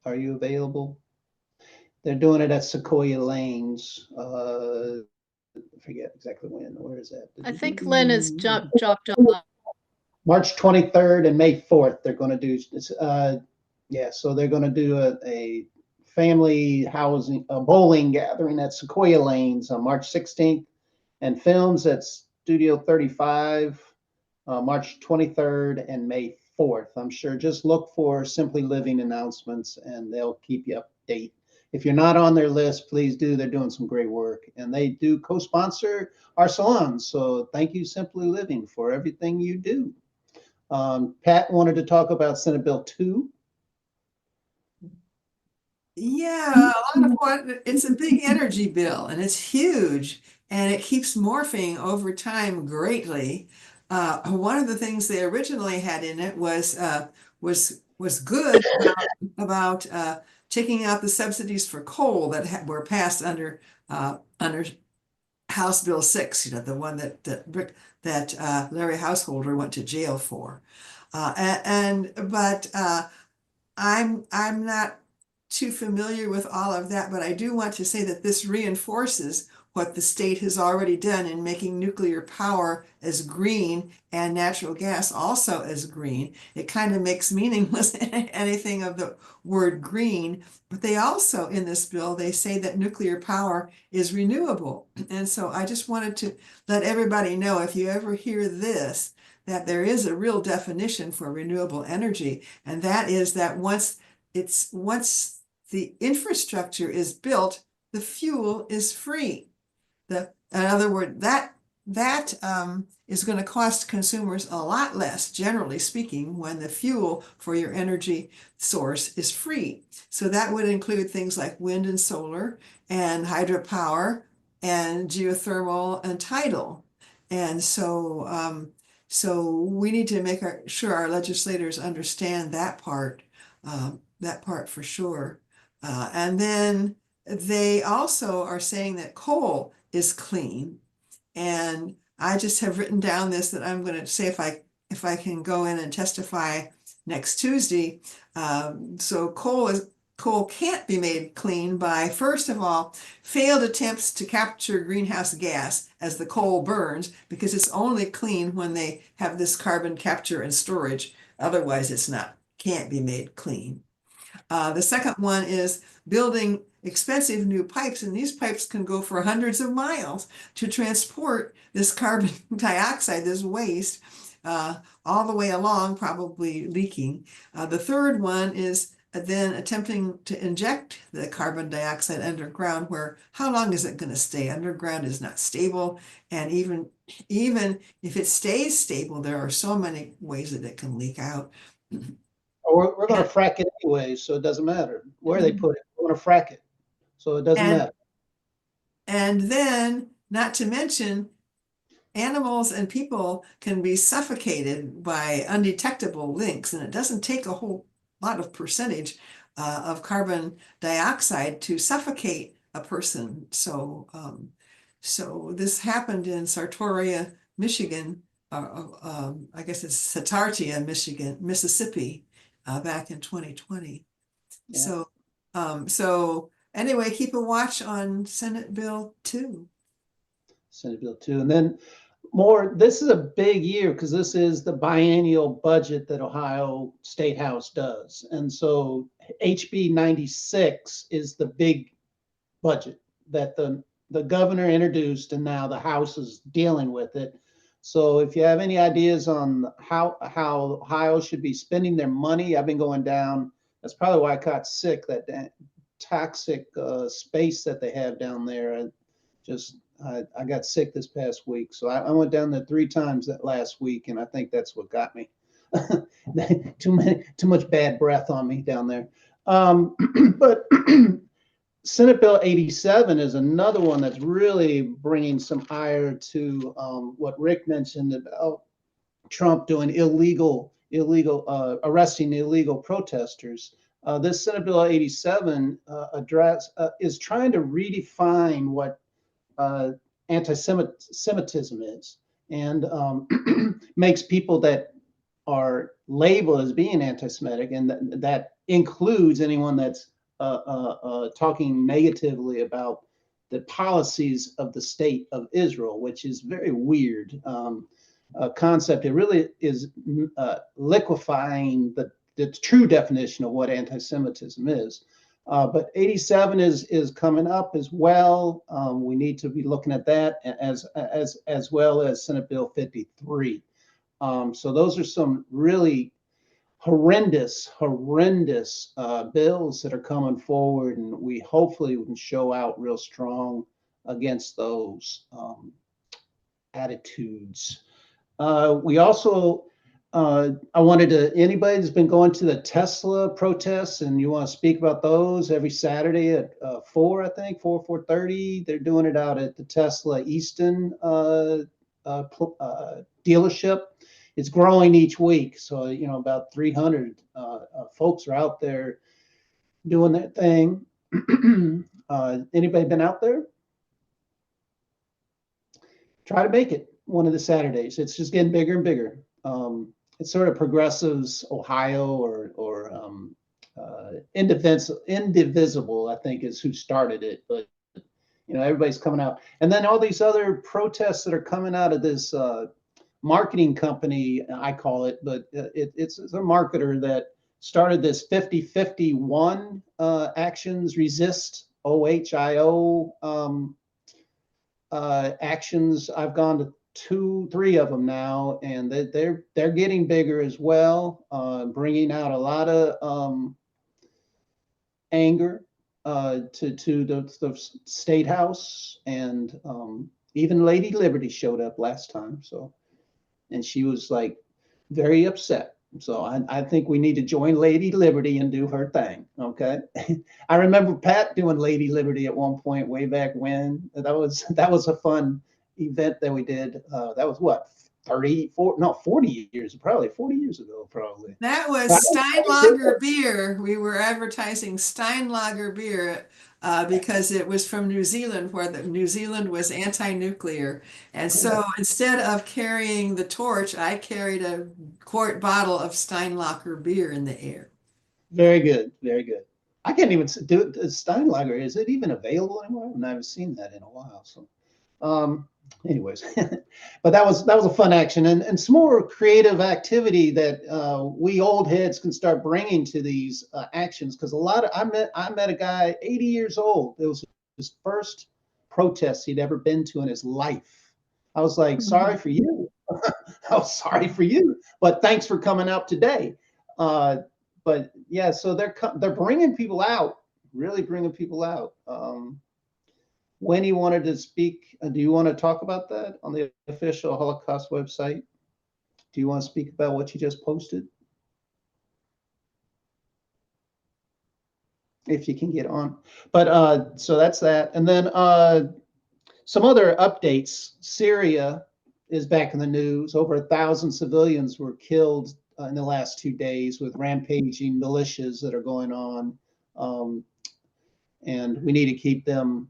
Are you available? They're doing it at Sequoia Lanes. I forget exactly when. Where is that? I think Lynn has dropped off. March 23rd and May 4th. They're going to do. Yeah, so they're going to do a family bowling gathering at Sequoia Lanes on March 16th, and films at Studio 35, March 23rd and May 4th. I'm sure just look for Simply Living announcements and they'll keep you up to date. If you're not on their list, please do. They're doing some great work, and they do co-sponsor our salon. So thank you, Simply Living, for everything you do. Pat wanted to talk about Senate Bill 2. Yeah, a lot of what it's a big energy bill and it's huge and it keeps morphing over time greatly. One of the things they originally had in it was good about taking out the subsidies for coal that were passed under House Bill 6, the one that Larry Householder went to jail for. But I'm not too familiar with all of that, but I do want to say that this reinforces what the state has already done in making nuclear power as green and natural gas also as green. It kind of makes meaningless anything of the word green, but they also, in this bill, they say that nuclear power is renewable. And so I just wanted to let everybody know, if you ever hear this, that there is a real definition for renewable energy, and that is that once the infrastructure is built, the fuel is free. In other words, that is going to cost consumers a lot less, generally speaking, when the fuel for your energy source is free. So that would include things like wind and solar and hydropower and geothermal and tidal. And so we need to make sure our legislators understand that part for sure. And then they also are saying that coal is clean. And I just have written down this, that I'm going to say if I can go in and testify next Tuesday. So coal can't be made clean by, first of all, failed attempts to capture greenhouse gas as the coal burns, because it's only clean when they have this carbon capture and storage. Otherwise, can't be made clean. The second one is building expensive new pipes, and these pipes can go for hundreds of miles to transport this carbon dioxide, this waste, all the way along, probably leaking. The third one is then attempting to inject the carbon dioxide underground, where how long is it going to stay underground is not stable. And even if it stays stable, there are so many ways that it can leak out. Or we're going to frack it anyway, so it doesn't matter where they put it. We're going to frack it, so it doesn't matter. And then, not to mention, animals and people can be suffocated by undetectable links, and it doesn't take a whole lot of percentage of carbon dioxide to suffocate a person. So, so this happened in Sartoria, Michigan. I guess it's Satartia, Michigan, Mississippi, back in 2020. Yeah. So anyway, keep a watch on Senate Bill 2. Senate Bill 2, and then more. This is a big year because this is the biennial budget that Ohio State House does, and so HB 96 is the big budget that the governor introduced, and now the House is dealing with it. So if you have any ideas on how Ohio should be spending their money, I've been going down. That's probably why I got sick. That toxic space that they have down there. I got sick this past week, so I went down there 3 times that last week, and I think that's what got me. too much bad breath on me down there. But Senate Bill 87 is another one that's really bringing some ire to what Rick mentioned about Trump doing arresting illegal protesters. This Senate Bill 87 is trying to redefine what anti-Semitism is, and makes people that are labeled as being anti-Semitic, and that includes anyone that's talking negatively about the policies of the state of Israel, which is very weird concept. It really is liquefying the true definition of what anti-Semitism is. But 87 is coming up as well. We need to be looking at that as well as Senate Bill 53. So those are some really horrendous bills that are coming forward, and we hopefully can show out real strong against those attitudes. We also I wanted to, anybody that's been going to the Tesla protests and you want to speak about those every Saturday at 4, I think, 4:30, they're doing it out at the Tesla Easton dealership. It's growing each week. So, about 300 folks are out there doing that thing. Anybody been out there? Try to make it one of the Saturdays. It's just getting bigger and bigger. It's sort of Progressives Ohio or Indivisible, I think, is who started it. But everybody's coming out, and then all these other protests that are coming out of this marketing company, I call it, but it's a marketer that started this 50-51 actions resist OHIO actions. I've gone to 2-3 of them now, and they're getting bigger as well, bringing out a lot of anger to the State House, and even Lady Liberty showed up last time. So, and she was like very upset. So I think we need to join Lady Liberty and do her thing. Okay. I remember Pat doing Lady Liberty at one point way back when. That was a fun event that we did. That was what, 40 years, probably 40 years ago, probably. That was Steinlager beer. We were advertising Steinlager beer because it was from New Zealand, where New Zealand was anti-nuclear. And so instead of carrying the torch, I carried a quart bottle of Steinlager beer in the air. Very good, very good. I can't even do it. Steinlager, is it even available anymore? I haven't seen that in a while. So, anyways, but that was a fun action, and some more creative activity that we old heads can start bringing to these actions. Because I met a guy 80 years old. It was his first protest he'd ever been to in his life. I was like, sorry for you. I was sorry for you, but thanks for coming out today. but yeah, so they're bringing people out, really bringing people out. When he wanted to speak, do you want to talk about that on the official Holocaust website? Do you want to speak about what you just posted? If you can get on. But so that's that. And then some other updates. Syria is back in the news. Over 1,000 civilians were killed in the last 2 days with rampaging militias that are going on. And we need to keep them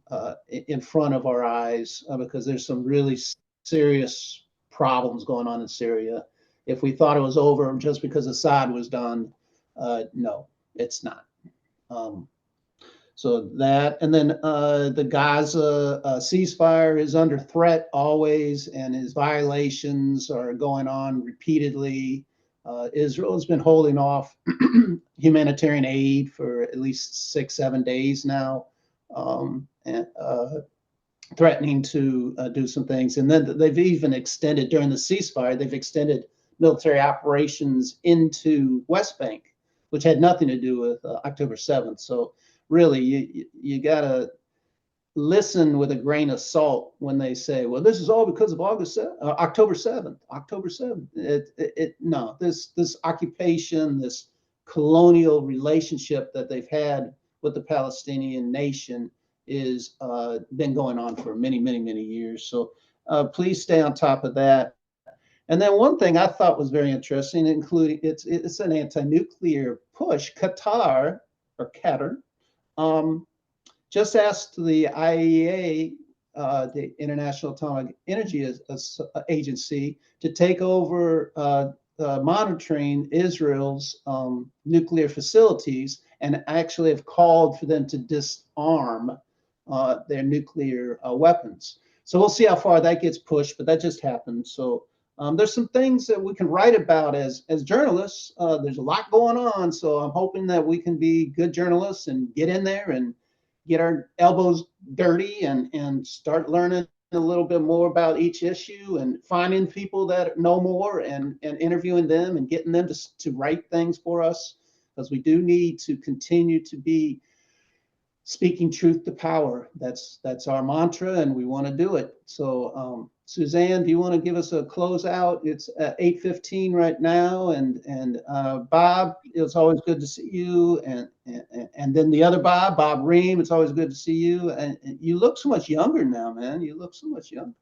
in front of our eyes because there's some really serious problems going on in Syria. If we thought it was over just because Assad was done, no, it's not. So that, and then the Gaza ceasefire is under threat always, and his violations are going on repeatedly. Israel has been holding off humanitarian aid for at least 6-7 days now, and threatening to do some things. And then they've even extended, during the ceasefire, they've extended military operations into West Bank, which had nothing to do with October 7th. So really, you got to listen with a grain of salt when they say, well, this is all because of October 7th. October 7th. No, this occupation, this colonial relationship that they've had with the Palestinian nation is been going on for many, many, many years. So please stay on top of that. And then one thing I thought was very interesting, including it's an anti-nuclear push. Qatar just asked the IAEA, the International Atomic Energy Agency, to take over monitoring Israel's nuclear facilities, and actually have called for them to disarm their nuclear weapons. So we'll see how far that gets pushed, but that just happened. So there's some things that we can write about as journalists. There's a lot going on, so I'm hoping that we can be good journalists and get in there and get our elbows dirty and start learning a little bit more about each issue and finding people that know more and interviewing them and getting them to write things for us, because we do need to continue to be speaking truth to power. That's our mantra, and we want to do it. So Suzanne, do you want to give us a closeout? It's 8:15 right now, and Bob, it's always good to see you, and then the other Bob Ream, it's always good to see you, and you look so much younger now, man. You look so much younger.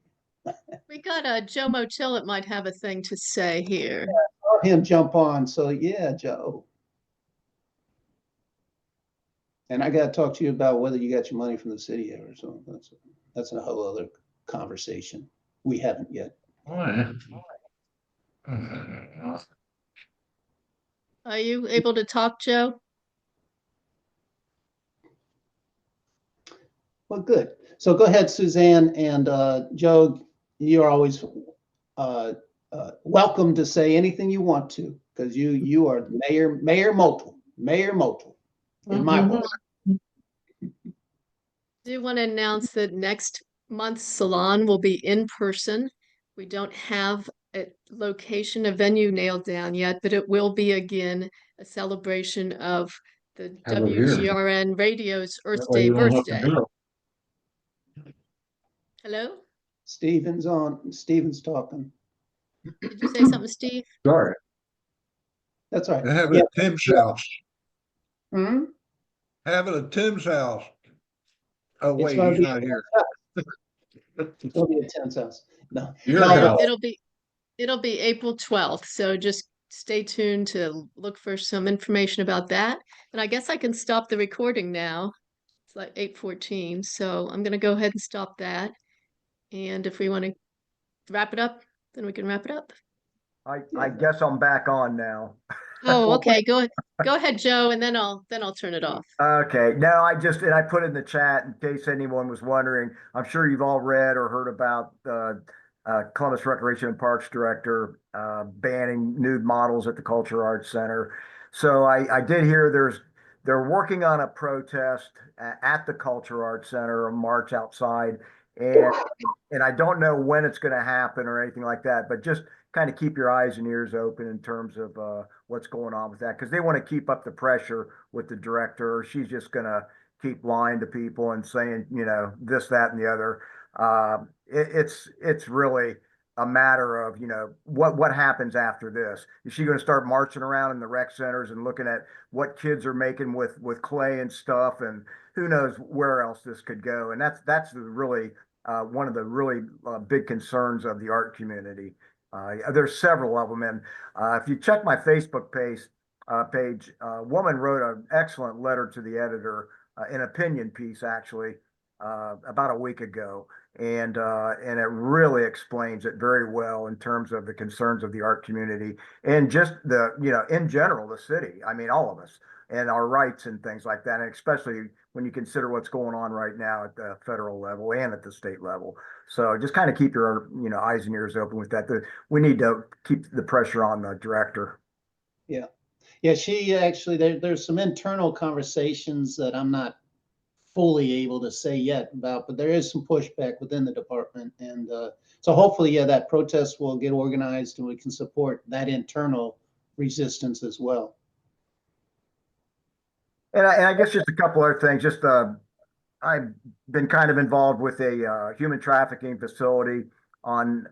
We got Joe Motil that might have a thing to say here. Yeah, I saw him jump on, so yeah, Joe. And I got to talk to you about whether you got your money from the city yet or something. That's a whole other conversation. We haven't yet. Are you able to talk, Joe? Well, good. So go ahead, Suzanne, and Joe, you're always welcome to say anything you want to, because you are Mayor Motul in my book. I do want to announce that next month's salon will be in person. We don't have a location, a venue nailed down yet, but it will be again a celebration of the WGRN Radio's Earth Day birthday. Hello? Steven's talking. Did you say something, Steve? Sorry. That's all right. I have it at Tim's house. Hmm? Have it at Tim's house. Oh, It's wait, gonna he's be not here. It'll be a Tim's house. No. Your No, house. It'll be April 12th. So just stay tuned to look for some information about that. And I guess I can stop the recording now. It's like 8:14. So I'm going to go ahead and stop that. And if we want to wrap it up, then we can wrap it up. I guess I'm back on now. Oh, okay. Go ahead, Joe, and then I'll turn it off. Okay. No, I put in the chat in case anyone was wondering. I'm sure you've all read or heard about Columbus Recreation and Parks Director banning nude models at the Culture Arts Center. So I did hear they're working on a protest at the Culture Arts Center, a march outside, And I don't know when it's going to happen or anything like that, but just kind of keep your eyes and ears open in terms of what's going on with that, because they want to keep up the pressure with the director, or she's just going to keep lying to people and saying, this, that, and the other. It's really a matter of, what happens after this. Is she going to start marching around in the rec centers and looking at what kids are making with clay and stuff, and who knows where else this could go? And that's the really one of the really big concerns of the art community. There's several of them, and if you check my Facebook page, a woman wrote an excellent letter to the editor, an opinion piece actually, about a week ago, and it really explains it very well in terms of the concerns of the art community and just in general, the city. I mean, all of us and our rights and things like that, and especially when you consider what's going on right now at the federal level and at the state level. So just kind of keep your eyes and ears open with that. We need to keep the pressure on the director. Yeah, she actually, there's some internal conversations that I'm not fully able to say yet about, but there is some pushback within the department. And so hopefully, that protest will get organized and we can support that internal resistance as well. And I guess just a couple other things. Just I've been kind of involved with a human trafficking facility on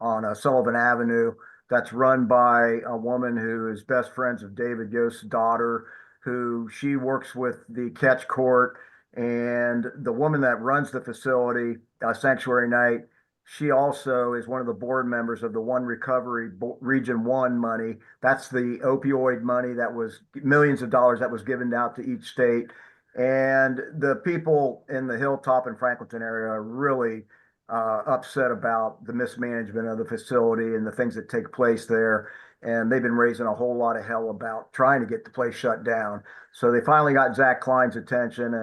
Sullivan Avenue that's run by a woman who is best friends of David Yost's daughter, who she works with the catch court. And the woman that runs the facility, Sanctuary Night, she also is one of the board members of the One Recovery Region 1 money. That's the opioid money that was millions of dollars that was given out to each state. And the people in the Hilltop and Franklinton area are really upset about the mismanagement of the facility and the things that take place there. And they've been raising a whole lot of hell about trying to get the place shut down. So they finally got Zach Klein's attention,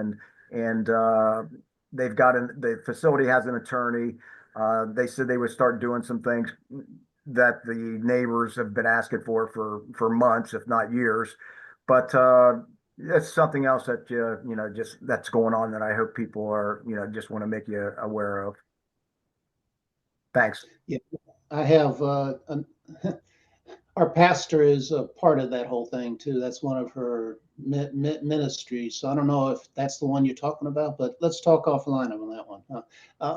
and they've got the facility has an attorney. They said they would start doing some things that the neighbors have been asking for months, if not years. But that's something else that just that's going on that I hope people are just want to make you aware of. Thanks. Yeah, I have our pastor is a part of that whole thing too. That's one of her ministries. So I don't know if that's the one you're talking about, but let's talk offline on that one. All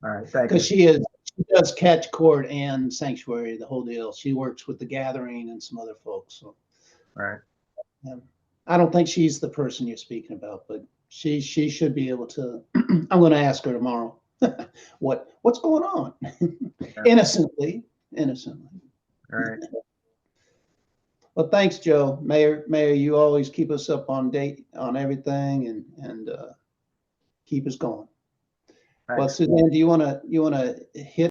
right, thank you. Because she does catch court and sanctuary, the whole deal. She works with the gathering and some other folks. So, all right. I don't think she's the person you're speaking about, but she should be able to. I'm going to ask her tomorrow. What's going on? Innocently. All right. Well, thanks, Joe. Mayor, you always keep us up on date on everything and keep us going. Thanks. Well, Suzanne, do you want to hit